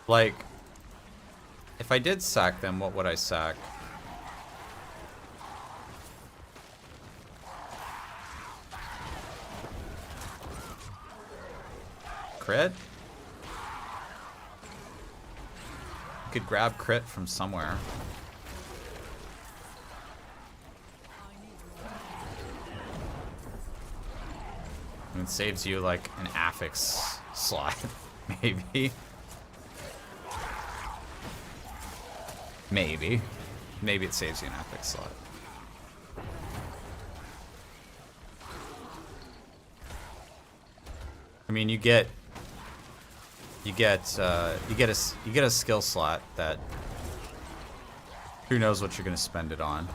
Like, if I did sack them, what would I sack? Crit? You could grab crit from somewhere. And it saves you like an affix slot, maybe. Maybe. Maybe it saves you an epic slot. I mean, you get a skill slot that who knows what you're gonna spend it on.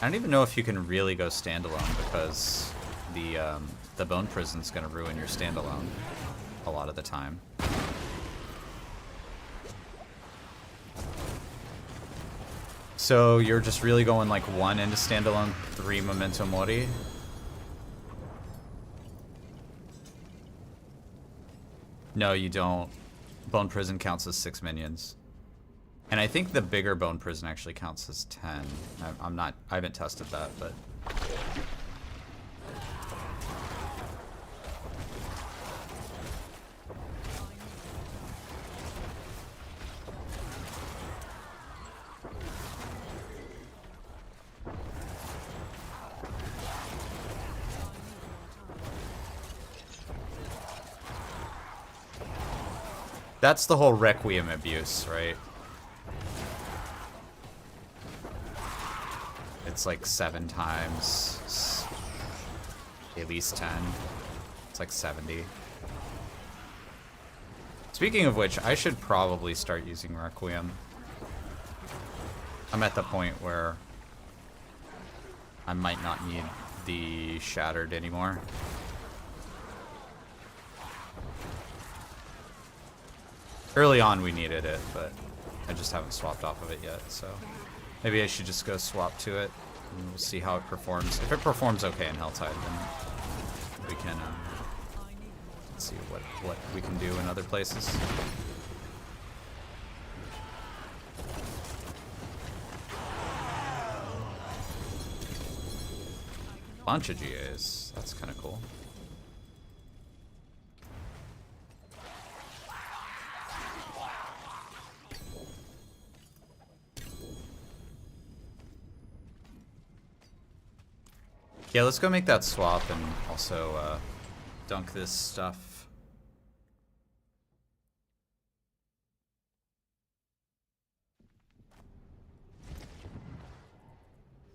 I don't even know if you can really go standalone because the bone prison's gonna ruin your standalone a lot of the time. So you're just really going like 1 into standalone, 3 memento mori. No, you don't. Bone prison counts as 6 minions. And I think the bigger bone prison actually counts as 10. I haven't tested that, but. That's the whole Requiem abuse, right? It's like 7 times, at least 10. It's like 70. Speaking of which, I should probably start using Requiem. I'm at the point where I might not need the Shattered anymore. Early on we needed it, but I just haven't swapped off of it yet, so maybe I should just go swap to it and we'll see how it performs. If it performs okay in Helltide, then we can see what we can do in other places. Bunch of GAs, that's kind of cool. Yeah, let's go make that swap and also dunk this stuff.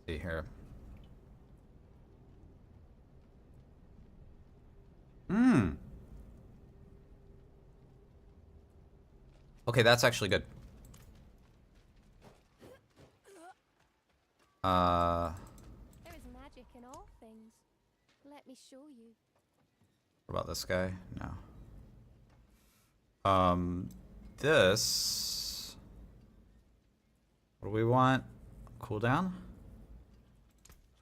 See here. Okay, that's actually good. There is magic in all things. Let me show you. What about this guy? No. This. What do we want? Cooldown?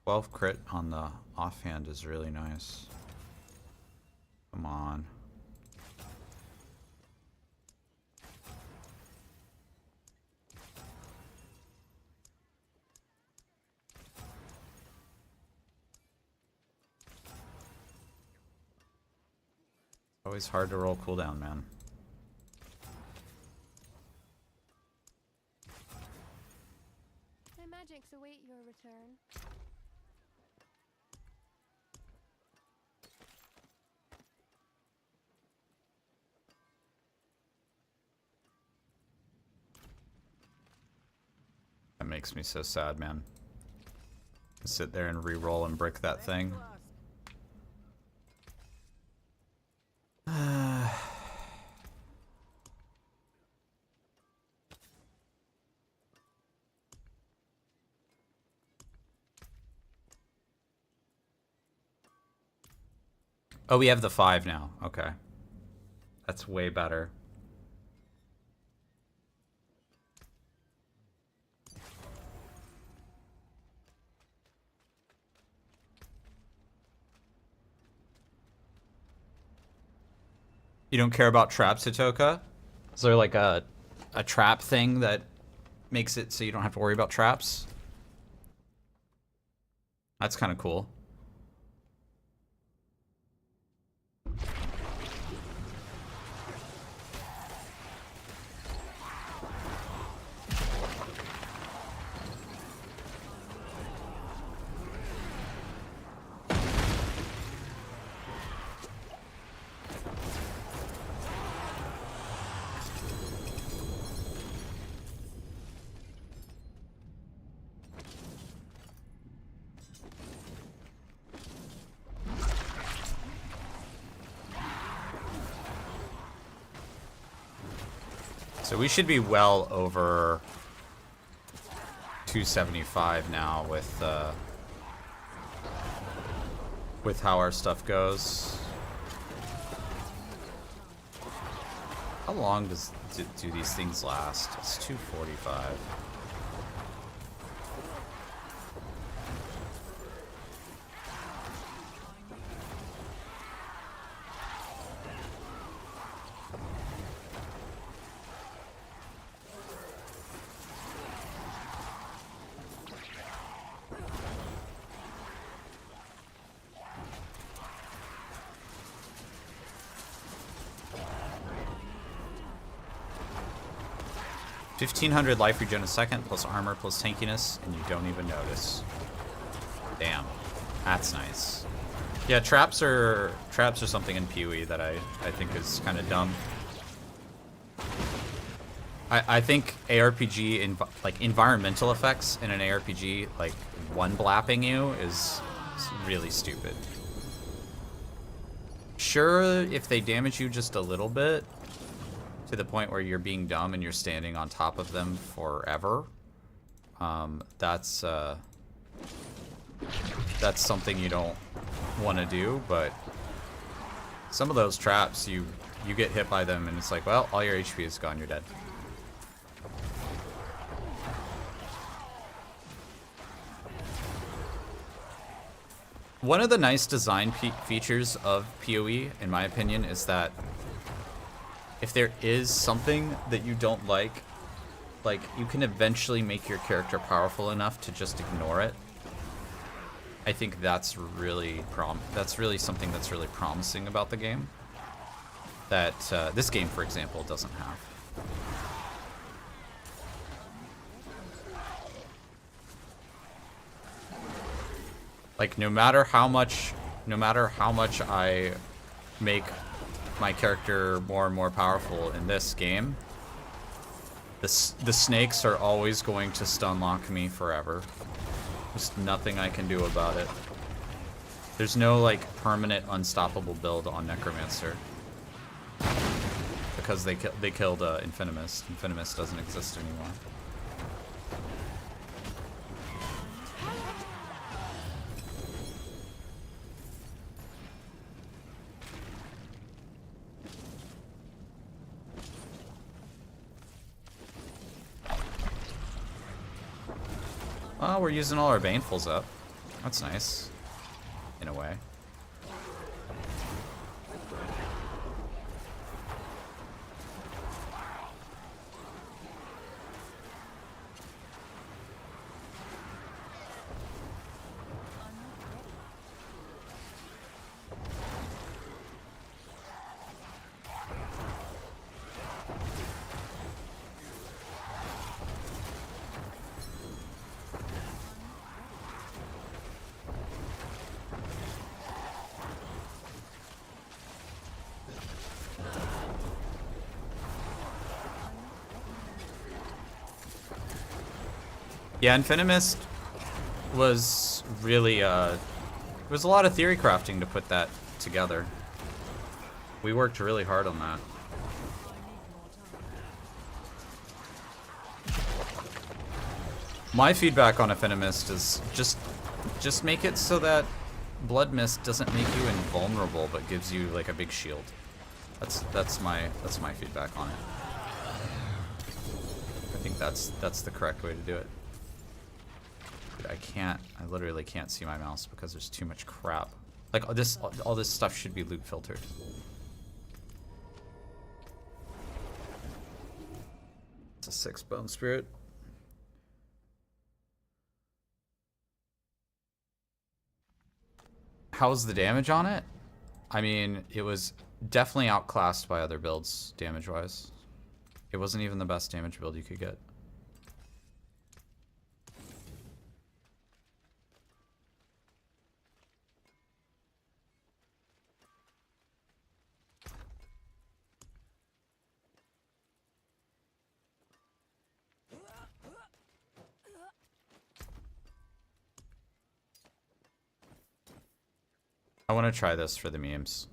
12 crit on the offhand is really nice. Come on. Always hard to roll cooldown, man. The magics await your return. That makes me so sad, man. Sit there and re-roll and brick that thing. Oh, we have the 5 now. Okay. That's way better. You don't care about traps, Hitoka? Is there like a trap thing that makes it so you don't have to worry about traps? That's kind of cool. So we should be well over 275 now with how our stuff goes. How long do these things last? It's 245. $1,500 life regen a second, plus armor, plus tankiness, and you don't even notice. Damn, that's nice. Yeah, traps are something in PoE that I think is kind of dumb. I think ARPG like environmental effects in an ARPG, like one blapping you is really stupid. Sure, if they damage you just a little bit, to the point where you're being dumb and you're standing on top of them forever, that's something you don't want to do. But some of those traps, you get hit by them and it's like, well, all your HP is gone, you're dead. One of the nice design features of PoE, in my opinion, is that if there is something that you don't like, you can eventually make your character powerful enough to just ignore it. I think that's really something that's really promising about the game. That this game, for example, doesn't have. Like no matter how much I make my character more and more powerful in this game, the snakes are always going to stun lock me forever. There's nothing I can do about it. There's no like permanent unstoppable build on Necromancer because they killed Infinimus. Infinimus doesn't exist anymore. Oh, we're using all our Banefuls up. That's nice. In a way. Yeah, Infinimus was really, it was a lot of theory crafting to put that together. We worked really hard on that. My feedback on Infinimus is just make it so that Blood Mist doesn't make you invulnerable, but gives you like a big shield. That's my feedback on it. I think that's the correct way to do it. I literally can't see my mouse because there's too much crap. Like all this stuff should be loot filtered. It's a 6 bone spirit. How's the damage on it? I mean, it was definitely outclassed by other builds damage-wise. It wasn't even the best damage build you could get. I want to try this for the memes.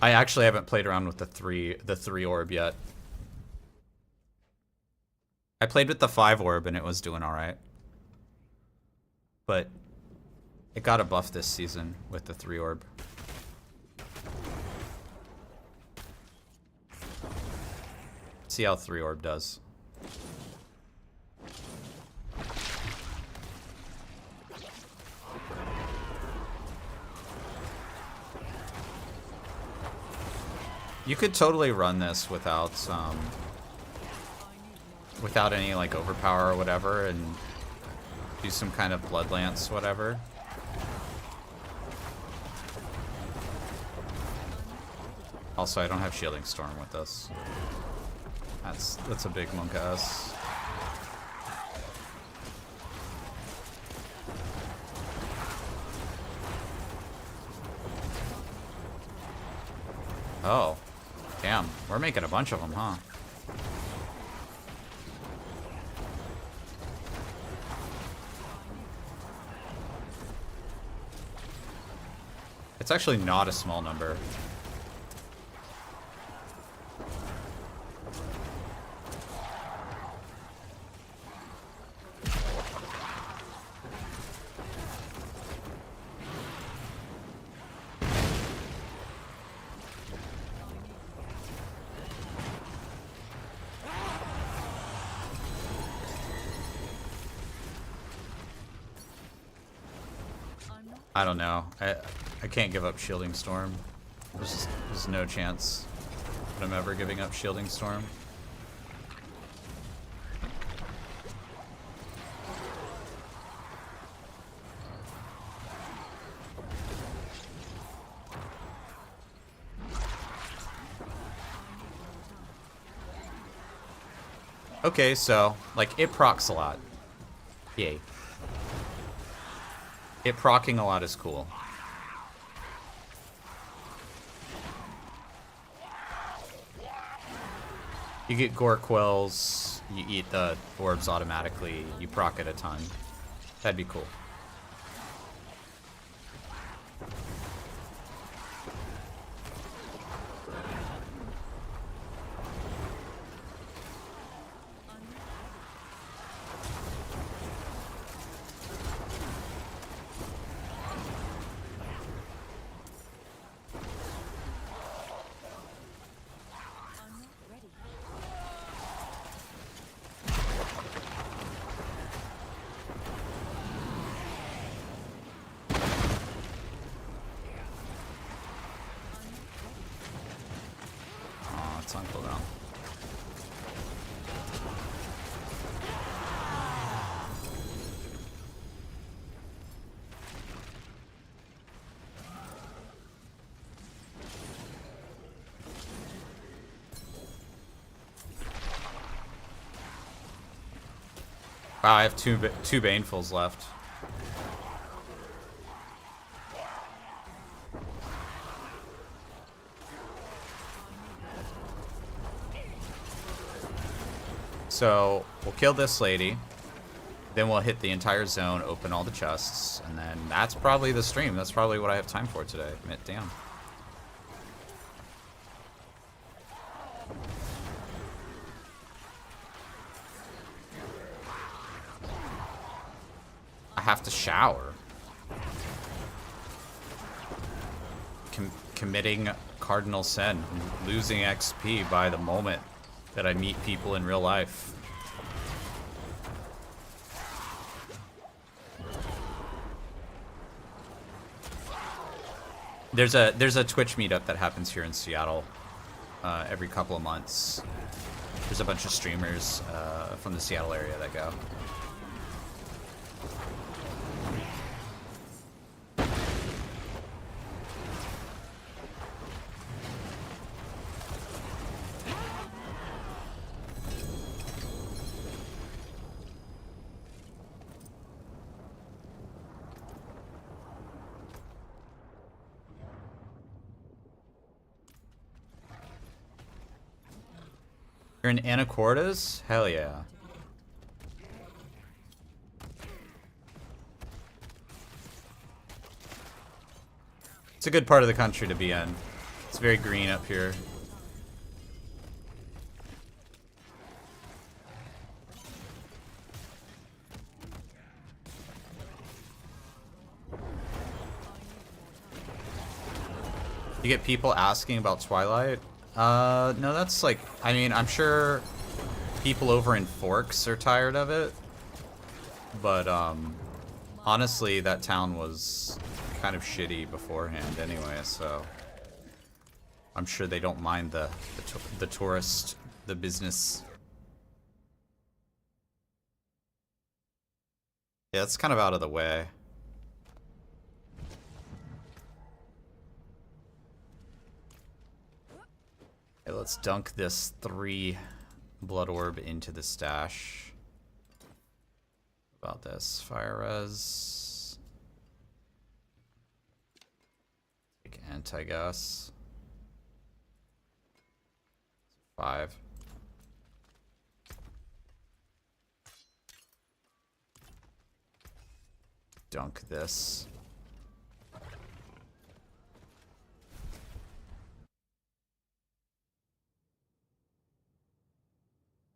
I actually haven't played around with the three orb yet. I played with the 5 orb and it was doing alright. But it got a buff this season with the 3 orb. See how 3 orb does. You could totally run this without without any like overpower or whatever, and do some kind of blood lance, whatever. Also, I don't have shielding storm with this. That's a big monk ass. Oh. Damn, we're making a bunch of them, huh? It's actually not a small number. I don't know. I can't give up Shielding Storm. There's no chance that I'm ever giving up Shielding Storm. Okay, so, like, it procs a lot. Yay. It procking a lot is cool. You get gore quells, you eat the orbs automatically, you proc it a ton. That'd be cool. On cooldown. Wow, I have two Banefuls left. So, we'll kill this lady, then we'll hit the entire zone, open all the chests, and then that's probably the stream. That's probably what I have time for today. Damn. I have to shower. Committing cardinal sin, losing XP by the moment that I meet people in real life. There's a Twitch meetup that happens here in Seattle every couple of months. There's a bunch of streamers from the Seattle area that go. You're in Anacortes? Hell yeah. It's a good part of the country to be in. very green up here. You get people asking about Twilight? No, that's like, I mean, I'm sure people over in Forks are tired of it. But, honestly, that town was kind of shitty beforehand anyway, so I'm sure they don't mind the tourist, the business. Yeah, it's kind of out of the way. Okay, let's dunk this 3 blood orb into the stash. About this fire res. Take anti-gas. 5. Dunk this.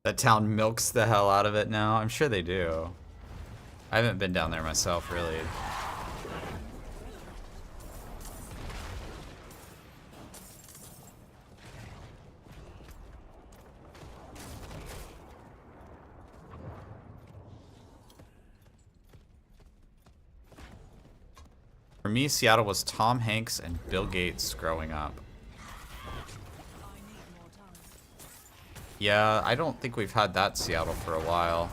That town milks the hell out of it now. I'm sure they do. I haven't been down there myself, really. For me, Seattle was Tom Hanks and Bill Gates growing up. Yeah, I don't think we've had that Seattle for a while.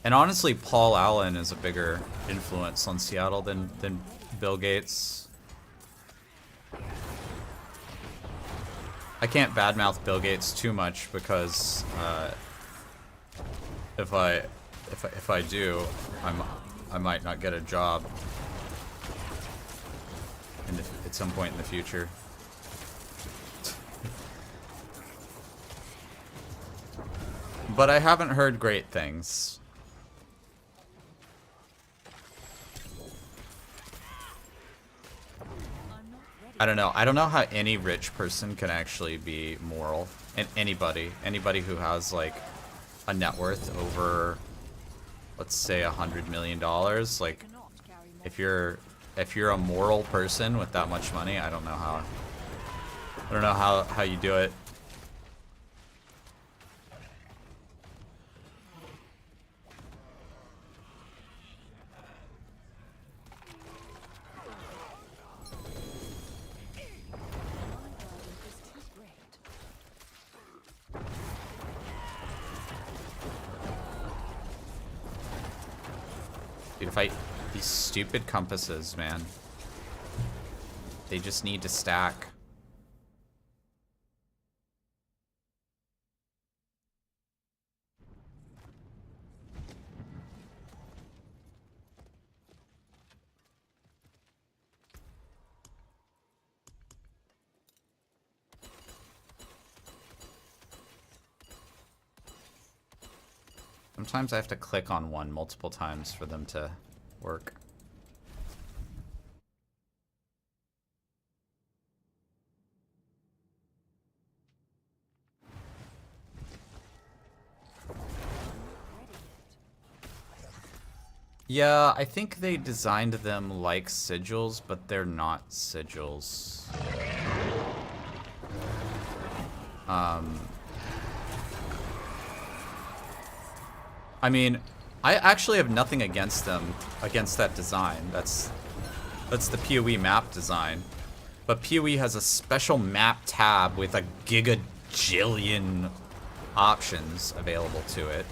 And honestly, Paul Allen is a bigger influence on Seattle than Bill Gates. I can't badmouth Bill Gates too much because if I do, I might not get a job at some point in the future. But I haven't heard great things. I don't know. I don't know how any rich person can actually be moral. And anybody who has like a net worth over, let's say, $100 million, like if you're a moral person with that much money, I don't know how you do it. Dude, these stupid compasses, man. They just need to stack. Sometimes I have to click on one multiple times for them to work. Yeah, I think they designed them like sigils, but they're not sigils. I mean, I actually have nothing against them, against that design. That's the PoE map design. But PoE has a special map tab with a gigajillion options available to it.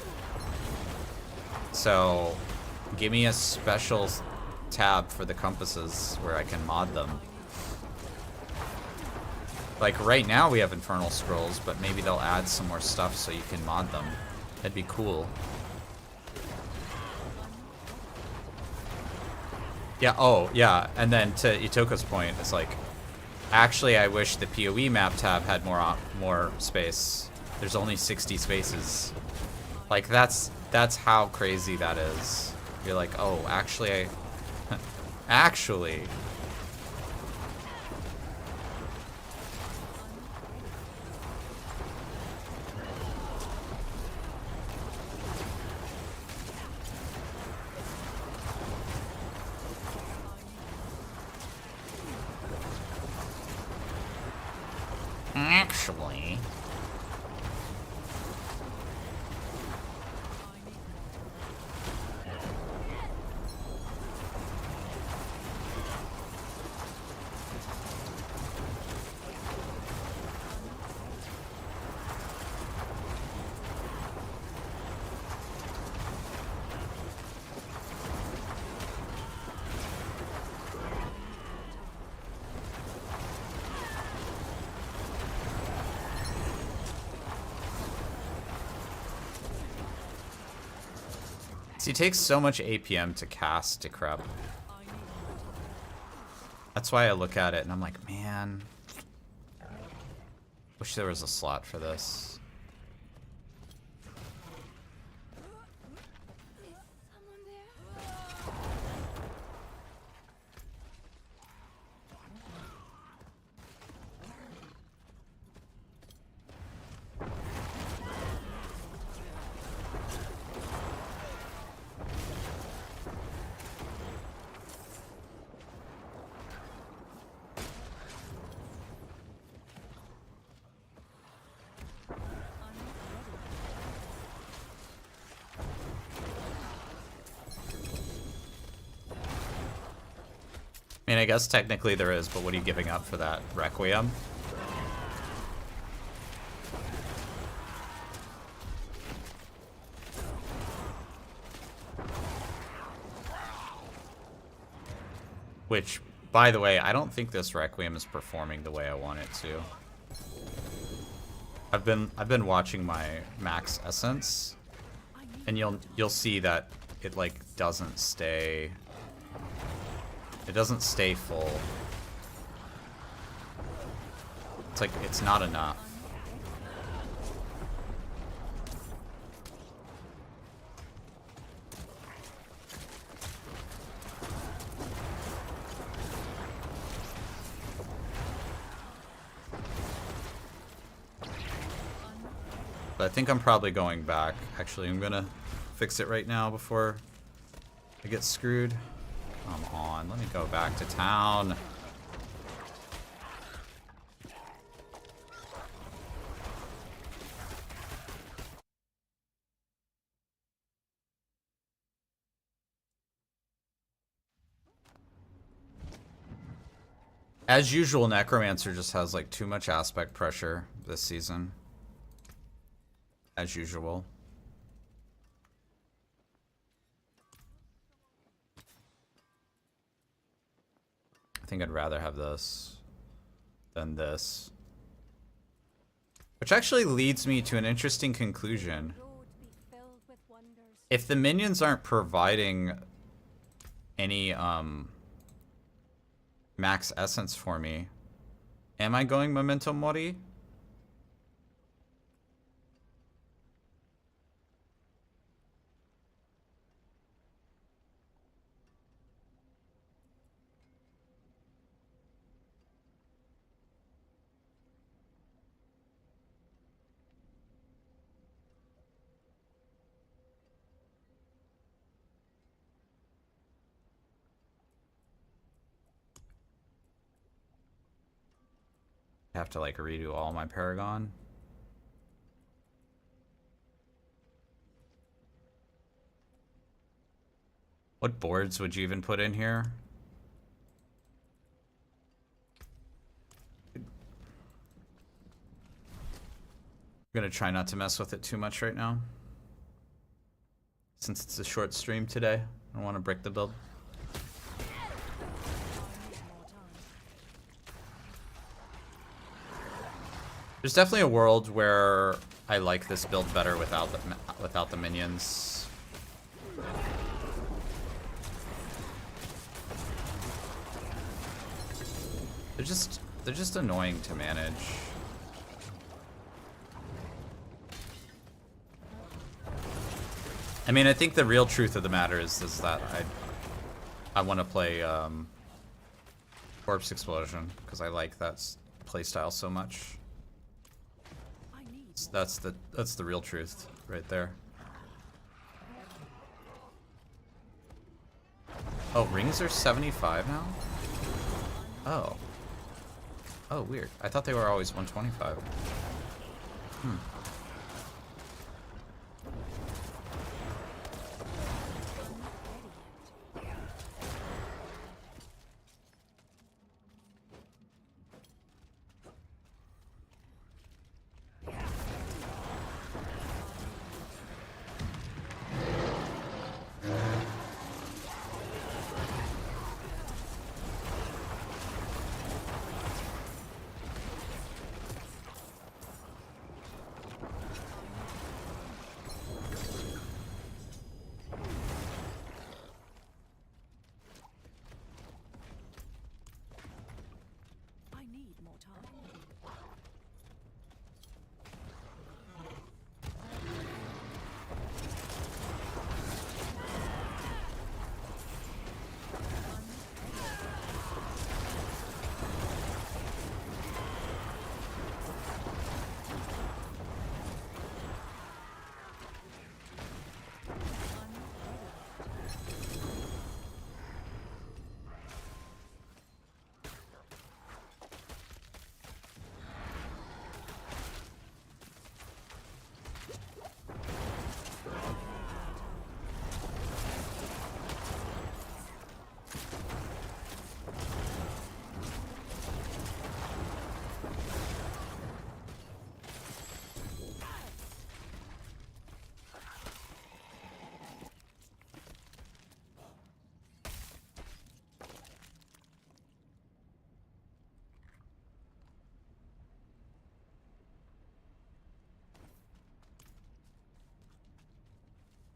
So, give me a special tab for the compasses where I can mod them. Like right now we have Infernal Scrolls, but maybe they'll add some more stuff so you can mod them. That'd be cool. Yeah, oh, yeah, and then to Itoka's point, it's like, actually I wish the PoE map tab had more space. There's only 60 spaces. Like, that's how crazy that is. You're like, oh, actually, actually. actually... He takes so much APM to cast Decrep. That's why I look at it and I'm like, man, wish there was a slot for this. Someone there? I mean, I guess technically there is, but what are you giving up for that? Requiem? Which, by the way, I don't think this Requiem is performing the way I want it to. I've been watching my max essence, and you'll see that it like doesn't stay. It doesn't stay full. It's like it's not enough. But I think I'm probably going back. Actually, I'm gonna fix it right now before I get screwed. Come on, let me go back to town. As usual, Necromancer just has like too much aspect pressure this season. As usual. I think I'd rather have this than this. Which actually leads me to an interesting conclusion. Road be filled with wonders. If the minions aren't providing any max essence for me, am I going Memento Mori? I have to like redo all my Paragon. What boards would you even put in here? I'm gonna try not to mess with it too much right now. Since it's a short stream today, I don't want to break the build. There's definitely a world where I like this build better without the minions. They're just annoying to manage. I mean, I think the real truth of the matter is that I want to play Corpse Explosion because I like that playstyle so much. That's the real truth right there. Oh, rings are 75 now? Oh. Oh, weird. I thought they were always 125. Hmm. I need more time.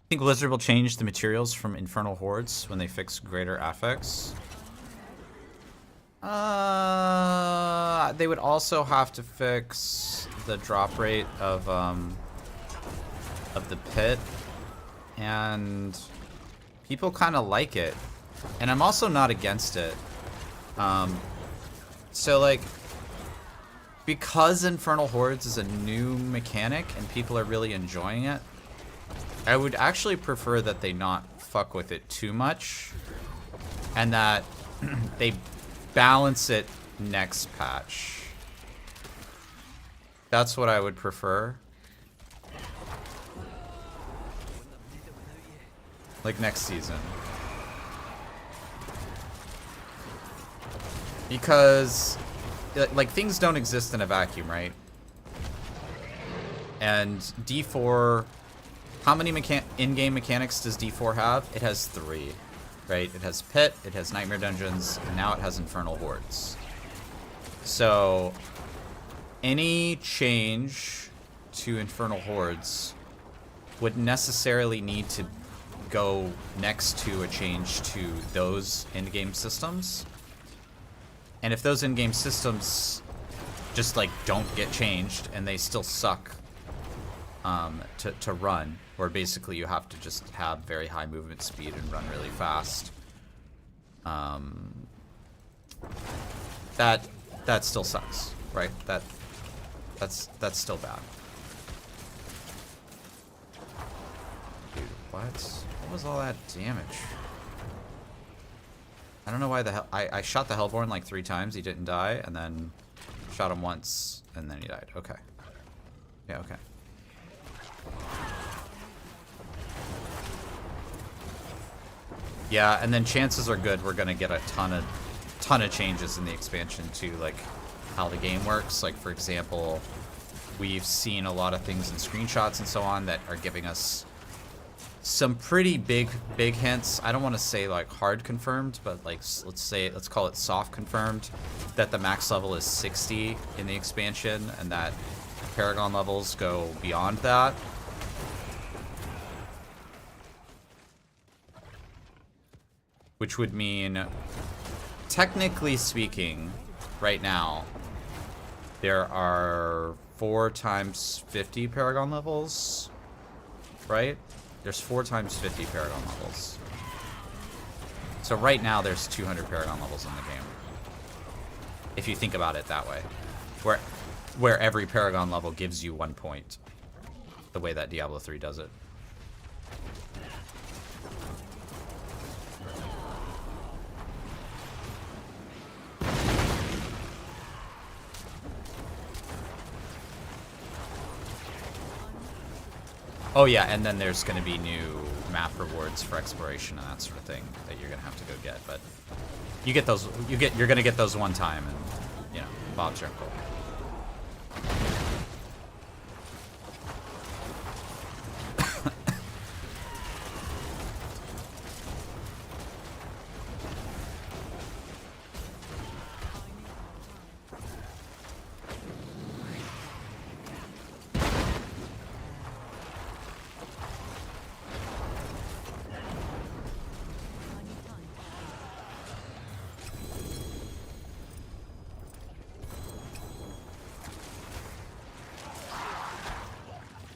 I think Blizzard will change the materials from Infernal Hordes when they fix greater affects. They would also have to fix the drop rate of the pit, and people kind of like it, and I'm also not against it. So like, because Infernal Hordes is a new mechanic and people are really enjoying it, I would actually prefer that they not fuck with it too much, and that they balance it next patch. That's what I would prefer. Like next season. Because, like, things don't exist in a vacuum, right? And D4... How many in-game mechanics does D4 have? It has 3, right? It has Pit, it has Nightmare Dungeons, and now it has Infernal Hordes. So, any change to Infernal Hordes would necessarily need to go next to a change to those in-game systems. And if those in-game systems just, like, don't get changed and they still suck to run, where basically you have to just have very high movement speed and run really fast, that still sucks, right? That's still bad. Dude, what was all that damage? I don't know why the hell I shot the Hellborn like 3 times. He didn't die, and then shot him once, and then he died. Okay. Yeah. Okay. Yeah, and then chances are good we're gonna get a ton of changes in the expansion to, like, how the game works. Like, for example, we've seen a lot of things in screenshots and so on that are giving us some pretty big hints. I don't want to say like hard confirmed, but like let's call it soft confirmed, that the max level is 60 in the expansion, and that Paragon levels go beyond that. Which would mean, technically speaking, right now, there are 4 times 50 Paragon levels, right? There's 4 times 50 Paragon levels. So right now there's 200 Paragon levels in the game. If you think about it that way. Where every Paragon level gives you 1 point. The way that Diablo 3 does it. Oh yeah, and then there's going to be new map rewards for exploration and that sort of thing that you're going to have to go get. But you get those. You're going to get those one time, and you know, Bob's your uncle.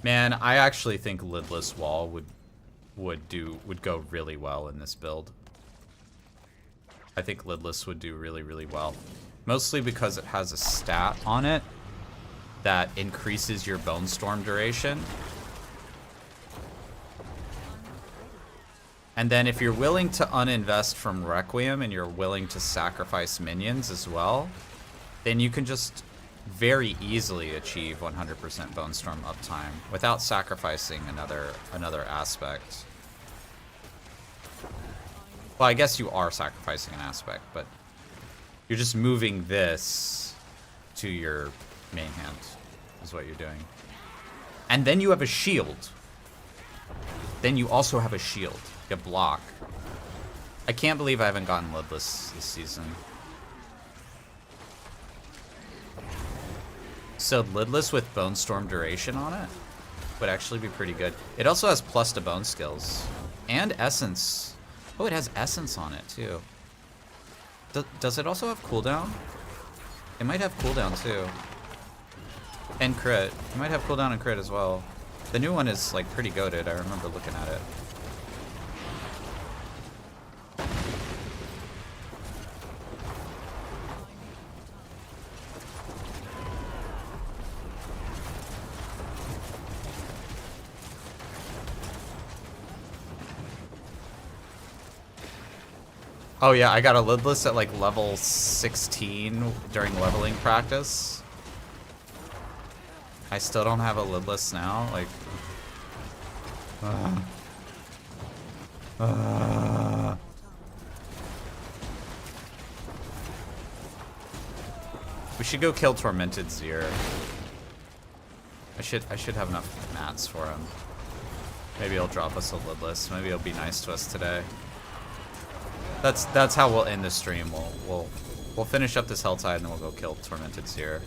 Man, I actually think lidless wall would go really well in this build. I think lidless would do really well. Mostly because it has a stat on it that increases your bone storm duration. And then if you're willing to uninvest from Requiem and you're willing to sacrifice minions as well, then you can just very easily achieve 100% bone storm uptime without sacrificing another aspect. Well, I guess you are sacrificing an aspect, but you're just moving this to your main hand is what you're doing. And then you have a shield. Then you also have a shield. You have block. I can't believe I haven't gotten lidless this season. So lidless with bone storm duration on it would actually be pretty good. It also has plus to bone skills and essence. Oh, it has essence on it too. Does it also have cooldown? It might have cooldown too. And crit. It might have cooldown and crit as well. The new one is like pretty goated. I remember looking at it. Oh yeah, I got a lidless at like level 16 during leveling practice. I still don't have a lidless now, like... We should go kill Tormented Zir. I should have enough mats for him. Maybe he'll drop us a lidless. Maybe he'll be nice to us today. That's how we'll end the stream. We'll finish up this Helltide and then we'll go kill Tormented Seer.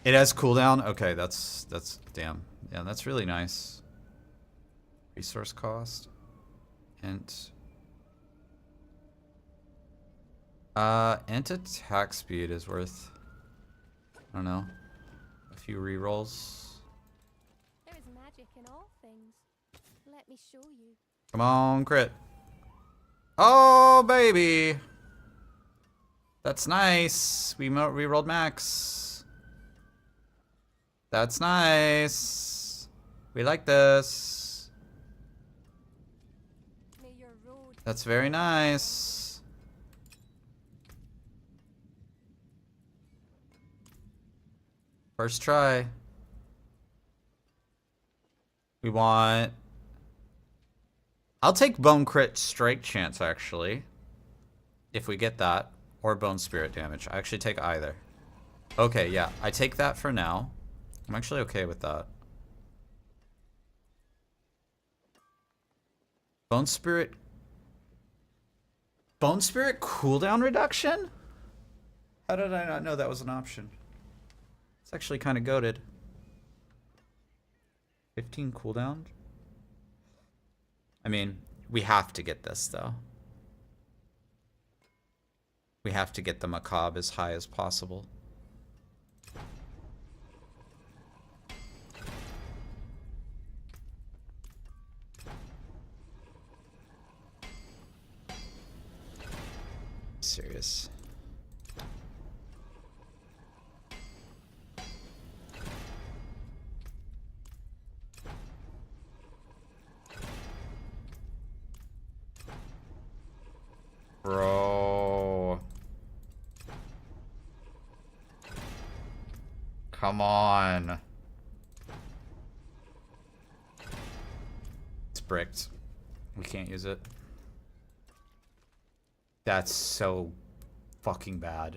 It has cooldown? Okay, that's damn. Yeah, that's really nice. Resource cost. And attack speed is worth, I don't know, a few rerolls. There is magic in all things. Let me show you. Come on, crit. Oh, baby. That's nice. We rerolled max. That's nice. We like this. May your road That's very nice. First try. We want... I'll take Bone Crit Strike Chance, actually. If we get that. Or Bone Spirit damage. I actually take either. Okay, yeah. I take that for now. I'm actually okay with that. Bone Spirit... Bone Spirit cooldown reduction? How did I not know that was an option? It's actually kind of goated. 15 cooldown? I mean, we have to get this, though. We have to get the macabre as high as possible. Serious. Bro. Come on. It's bricked. We can't use it. That's so fucking bad.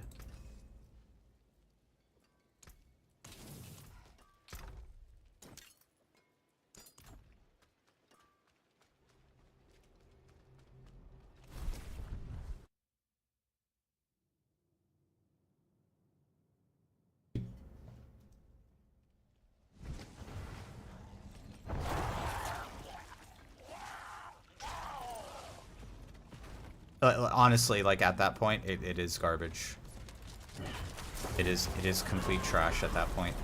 Honestly, like at that point, it is garbage. It is complete trash at that point.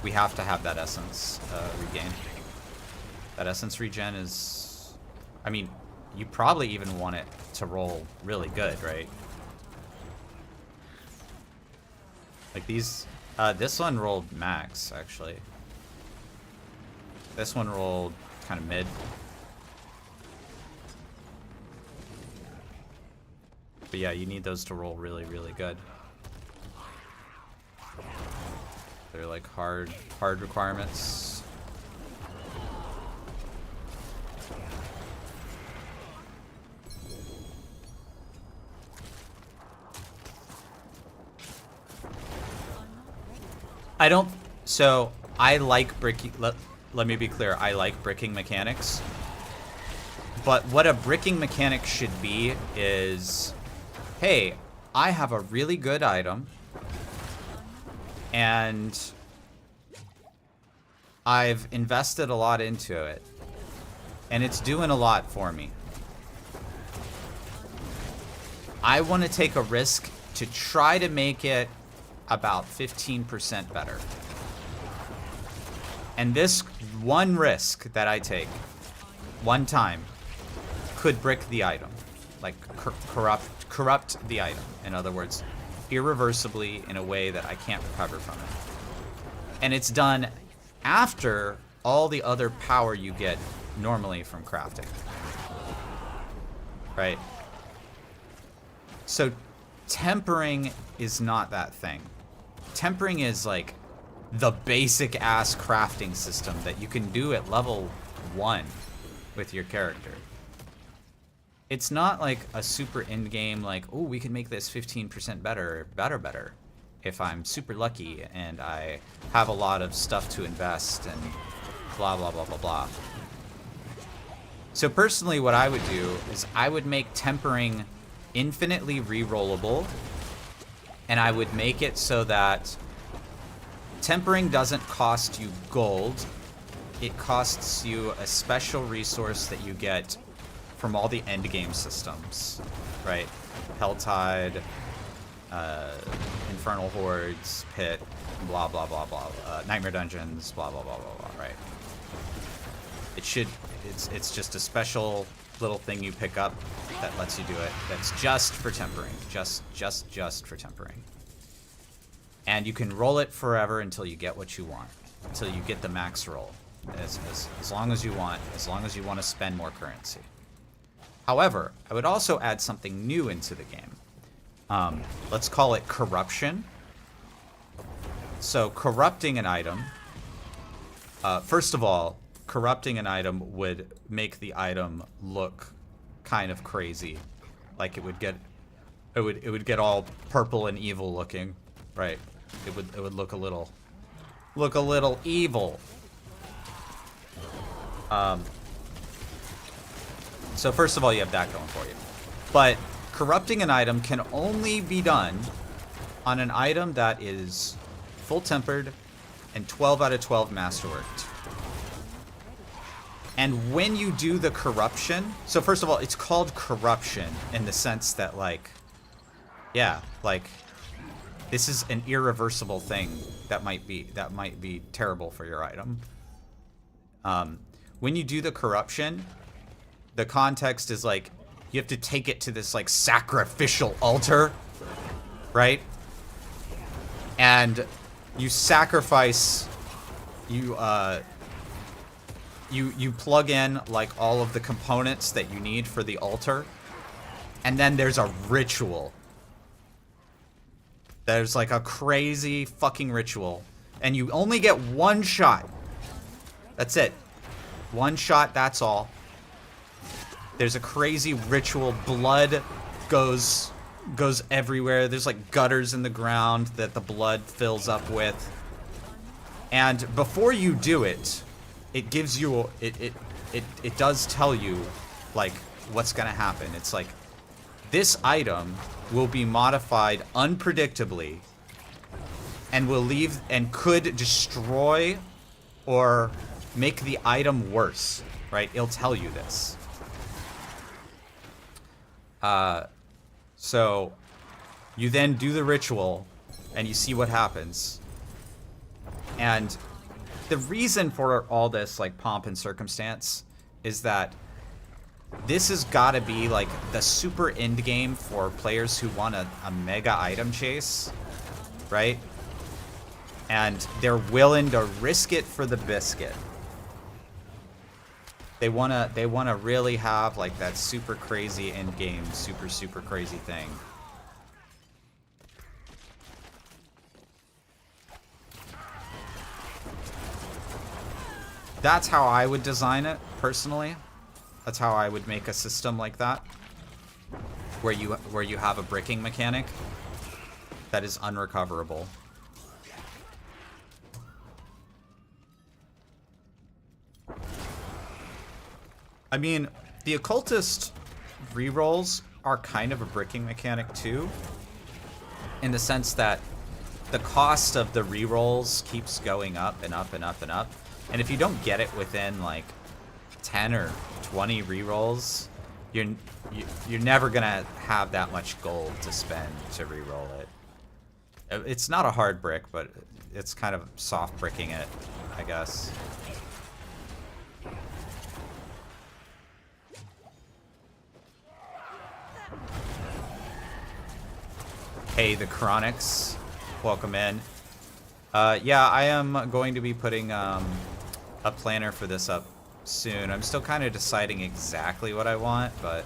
We have to have that essence regain. That essence regen is, I mean, you probably even want it to roll really good, right? Like these, this one rolled max actually. This one rolled kind of mid. But yeah, you need those to roll really, really good. They're like hard requirements. I don't, so I like bricking, let me be clear, I like bricking mechanics. But what a bricking mechanic should be is, hey, I have a really good item, and I've invested a lot into it, and it's doing a lot for me. I want to take a risk to try to make it about 15% better. And this one risk that I take, one time, could brick the item. Like, corrupt the item. In other words, irreversibly in a way that I can't recover from it. And it's done after all the other power you get normally from crafting. Right? So, tempering is not that thing. Tempering is like the basic ass crafting system that you can do at level 1 with your character. It's not like a super end game like, oh, we can make this 15% better, if I'm super lucky and I have a lot of stuff to invest and blah, blah, blah, blah, blah. So personally, what I would do is I would make tempering infinitely re-rollable, and I would make it so that tempering doesn't cost you gold. It costs you a special resource that you get from all the end game systems, right? Helltide, Infernal Hordes, Pit, blah, blah, blah, blah, Nightmare Dungeons, blah, blah, blah, blah, blah, right? It's just a special little thing you pick up that lets you do it. That's just for tempering, just for tempering. And you can roll it forever until you get what you want, until you get the max roll, as long as you want, as long as you want to spend more currency. However, I would also add something new into the game. Let's call it corruption. So corrupting an item, first of all, corrupting an item would make the item look kind of crazy. Like it would get all purple and evil looking, right? It would look a little evil. So first of all, you have that going for you. But corrupting an item can only be done on an item that is full tempered and 12 out of 12 masterworked. And when you do the corruption, so first of all, it's called corruption in the sense that like, yeah, like this is an irreversible thing that might be terrible for your item. When you do the corruption, the context is like you have to take it to this like sacrificial altar, right? And you sacrifice, you plug in like all of the components that you need for the altar, And then there's a ritual. There's like a crazy fucking ritual. And you only get one shot. That's it. One shot, that's all. There's a crazy ritual. Blood goes everywhere. There's like gutters in the ground that the blood fills up with. And before you do it, it gives you it does tell you like what's gonna happen. It's like this item will be modified unpredictably and will leave and could destroy or make the item worse, right? It'll tell you this. So you then do the ritual and you see what happens. And the reason for all this like pomp and circumstance is that this has got to be like the super end game for players who want a mega item chase, right? And they're willing to risk it for the biscuit. They wanna really have like that super crazy end game, super crazy thing. That's how I would design it personally. That's how I would make a system like that, where you have a bricking mechanic that is unrecoverable. I mean, the occultist rerolls are kind of a bricking mechanic too, in the sense that the cost of the rerolls keeps going up and up and up and up. And if you don't get it within like 10 or 20 rerolls, you're never gonna have that much gold to spend to reroll it. It's not a hard brick, but it's kind of soft bricking it, I guess. Hey, the Chronics, welcome in. Yeah, I am going to be putting a planner for this up soon. I'm still kind of deciding exactly what I want, but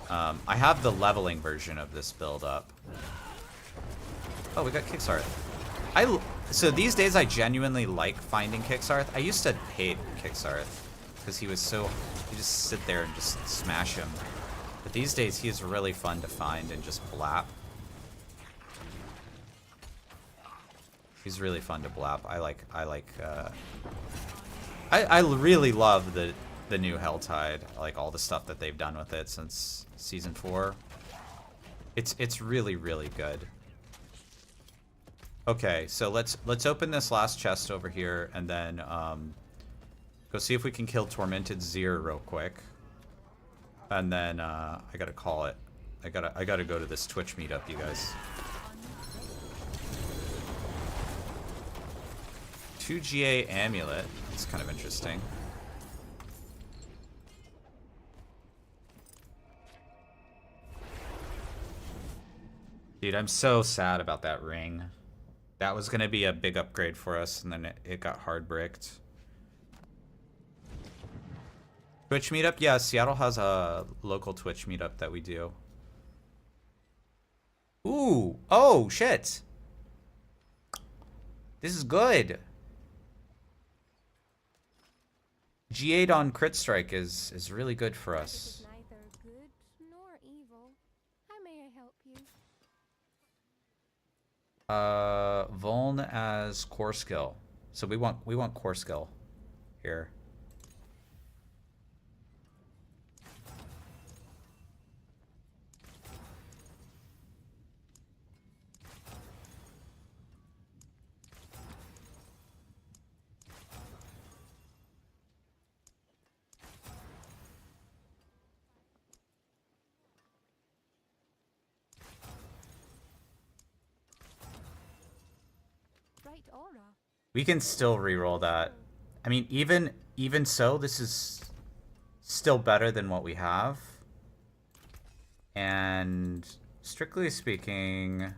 I have the leveling version of this build up. Oh, we got Kickstarth. So these days I genuinely like finding Kickstarth. I used to hate Kickstarth because you just sit there and just smash him. But these days he is really fun to find and just blap. He's really fun to blap. I really love the new Helltide. I like all the stuff that they've done with it since season 4. It's really good. Okay, so let's open this last chest over here and then go see if we can kill Tormented Zir real quick. And then I gotta call it. I gotta go to this Twitch meetup, you guys. 2GA amulet. It's kind of interesting. Dude, I'm so sad about that ring. That was gonna be a big upgrade for us, and then it got hard bricked. Twitch meetup? Yeah, Seattle has a local Twitch meetup that we do. Ooh! Oh, shit! This is good! G8 on Crit Strike is really good for This us. is neither good nor evil. How may I help you? Vuln as core skill. So we want core skill here. Bright aura. We can still reroll that. I mean, even so, this is still better than what we have. And strictly speaking,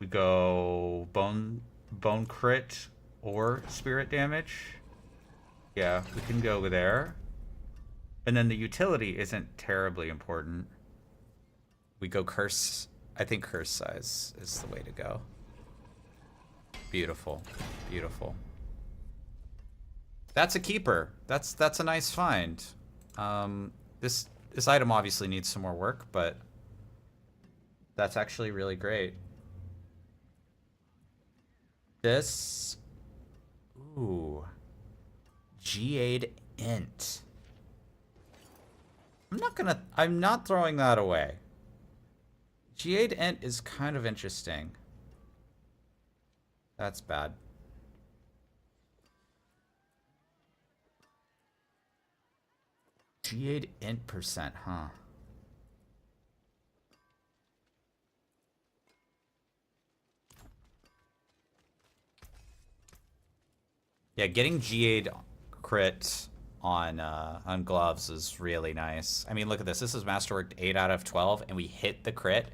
we go bone crit or spirit damage. Yeah, we can go there. And then the utility isn't terribly important. We go curse. I think curse size is the way to go. Beautiful. Beautiful. That's a keeper. That's a nice find. This item obviously needs some more work, but that's actually really great. This, ooh, G8 int. I'm not throwing that away. G8 int is kind of interesting. That's bad. G8 int %, huh? Yeah, getting G8 crit on gloves is really nice. I mean, look at this. This is masterworked 8 out of 12, and we hit the crit,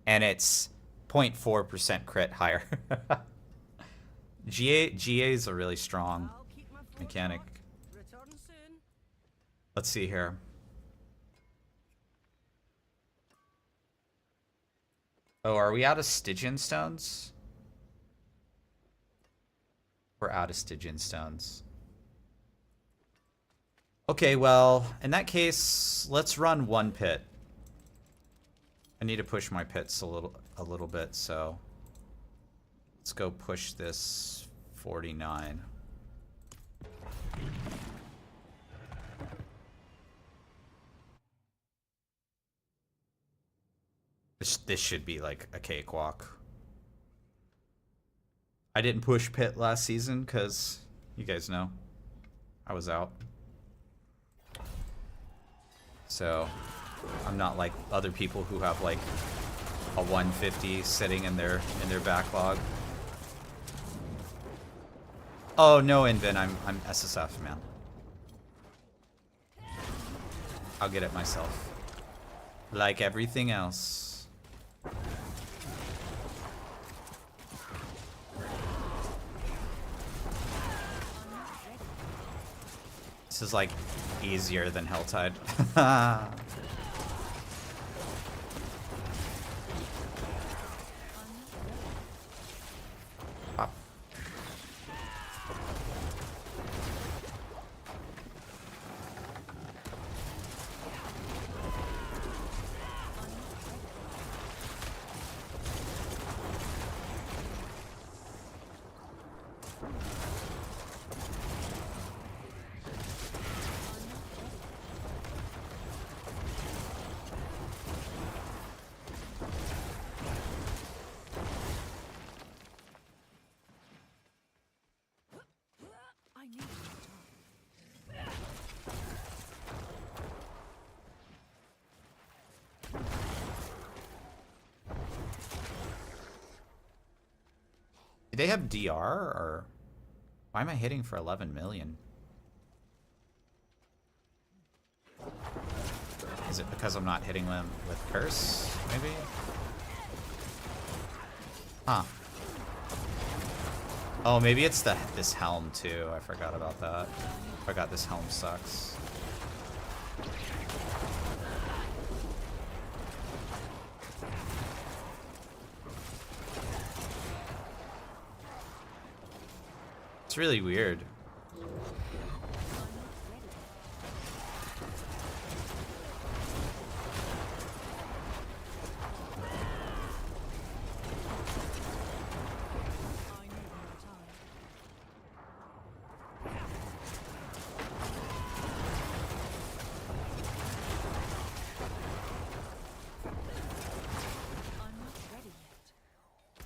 and it's 0.4% crit higher. GA is a really strong mechanic. Let's see here. Oh, are we out of Stygian stones? We're out of Stygian stones. Okay, well, in that case, let's run one pit. I need to push my pits a little bit, so let's go push this 49. This should be like a cakewalk. I didn't push pit last season because you guys know I was out. So I'm not like other people who have like a 150 sitting in their backlog. Oh no, Invin, I'm SSF, man. I'll get it myself. Like everything else. This is like easier than Helltide. Pop. I need more time. Do they have DR or why am I hitting for 11 million? Is it because I'm not hitting them with curse, maybe? Huh. Oh, maybe it's this helm too. I forgot about that. Forgot this helm sucks. It's really weird.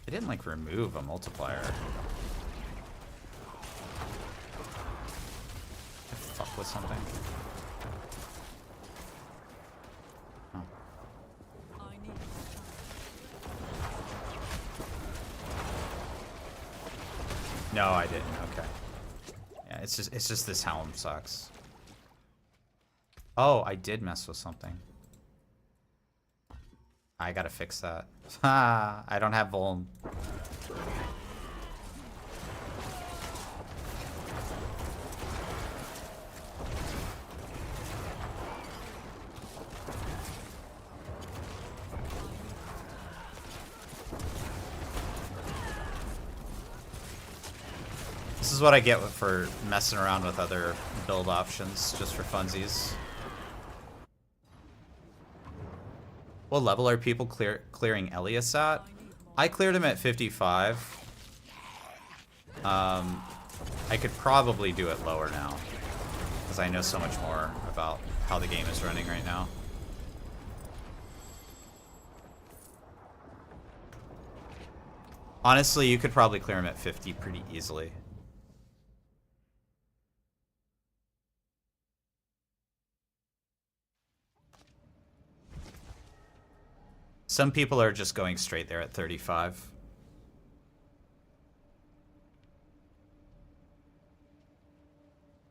They didn't like remove a multiplier. Fuck with something. Oh. No, I didn't. Okay. Yeah, it's just this helm sucks. Oh, I did mess with something. I gotta fix that. Ha! I don't have Vuln. is what I get for messing around with other build options just for funsies. What level are people clearing Elias at? I cleared him at 55. I could probably do it lower now, because I know so much more about how the game is running right now. Honestly, you could probably clear him at 50 pretty easily. Some people are just going straight there at 35.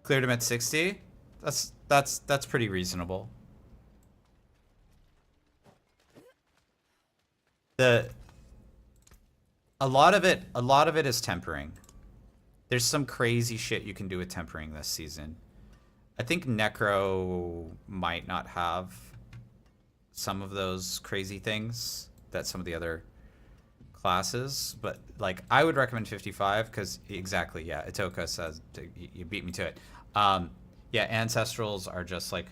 Cleared him at 60? That's pretty reasonable. A lot of it is tempering. There's some crazy shit you can do with tempering this season. I think Necro might not have some of those crazy things that some of the other classes, but like I would recommend 55 because exactly, yeah, Itoka says you beat me to it. Yeah, ancestrals are just like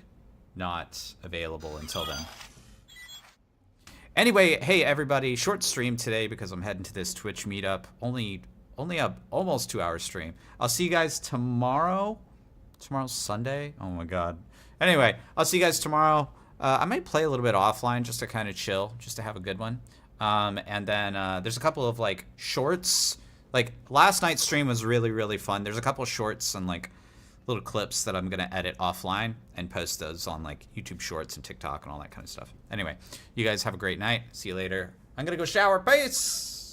not available until then. Anyway, hey everybody, short stream today because I'm heading to this Twitch meetup. Only a almost 2-hour stream. I'll see you guys tomorrow. Tomorrow's Sunday. Oh my god. Anyway, I'll see you guys tomorrow. I might play a little bit offline just to kind of chill, just to have a good one. And then there's a couple of like shorts. Like last night's stream was really fun. There's a couple of shorts and like little clips that I'm gonna edit offline and post those on like YouTube Shorts and TikTok and all that kind of stuff. Anyway, you guys have a great night. See you later. I'm gonna go shower. Peace.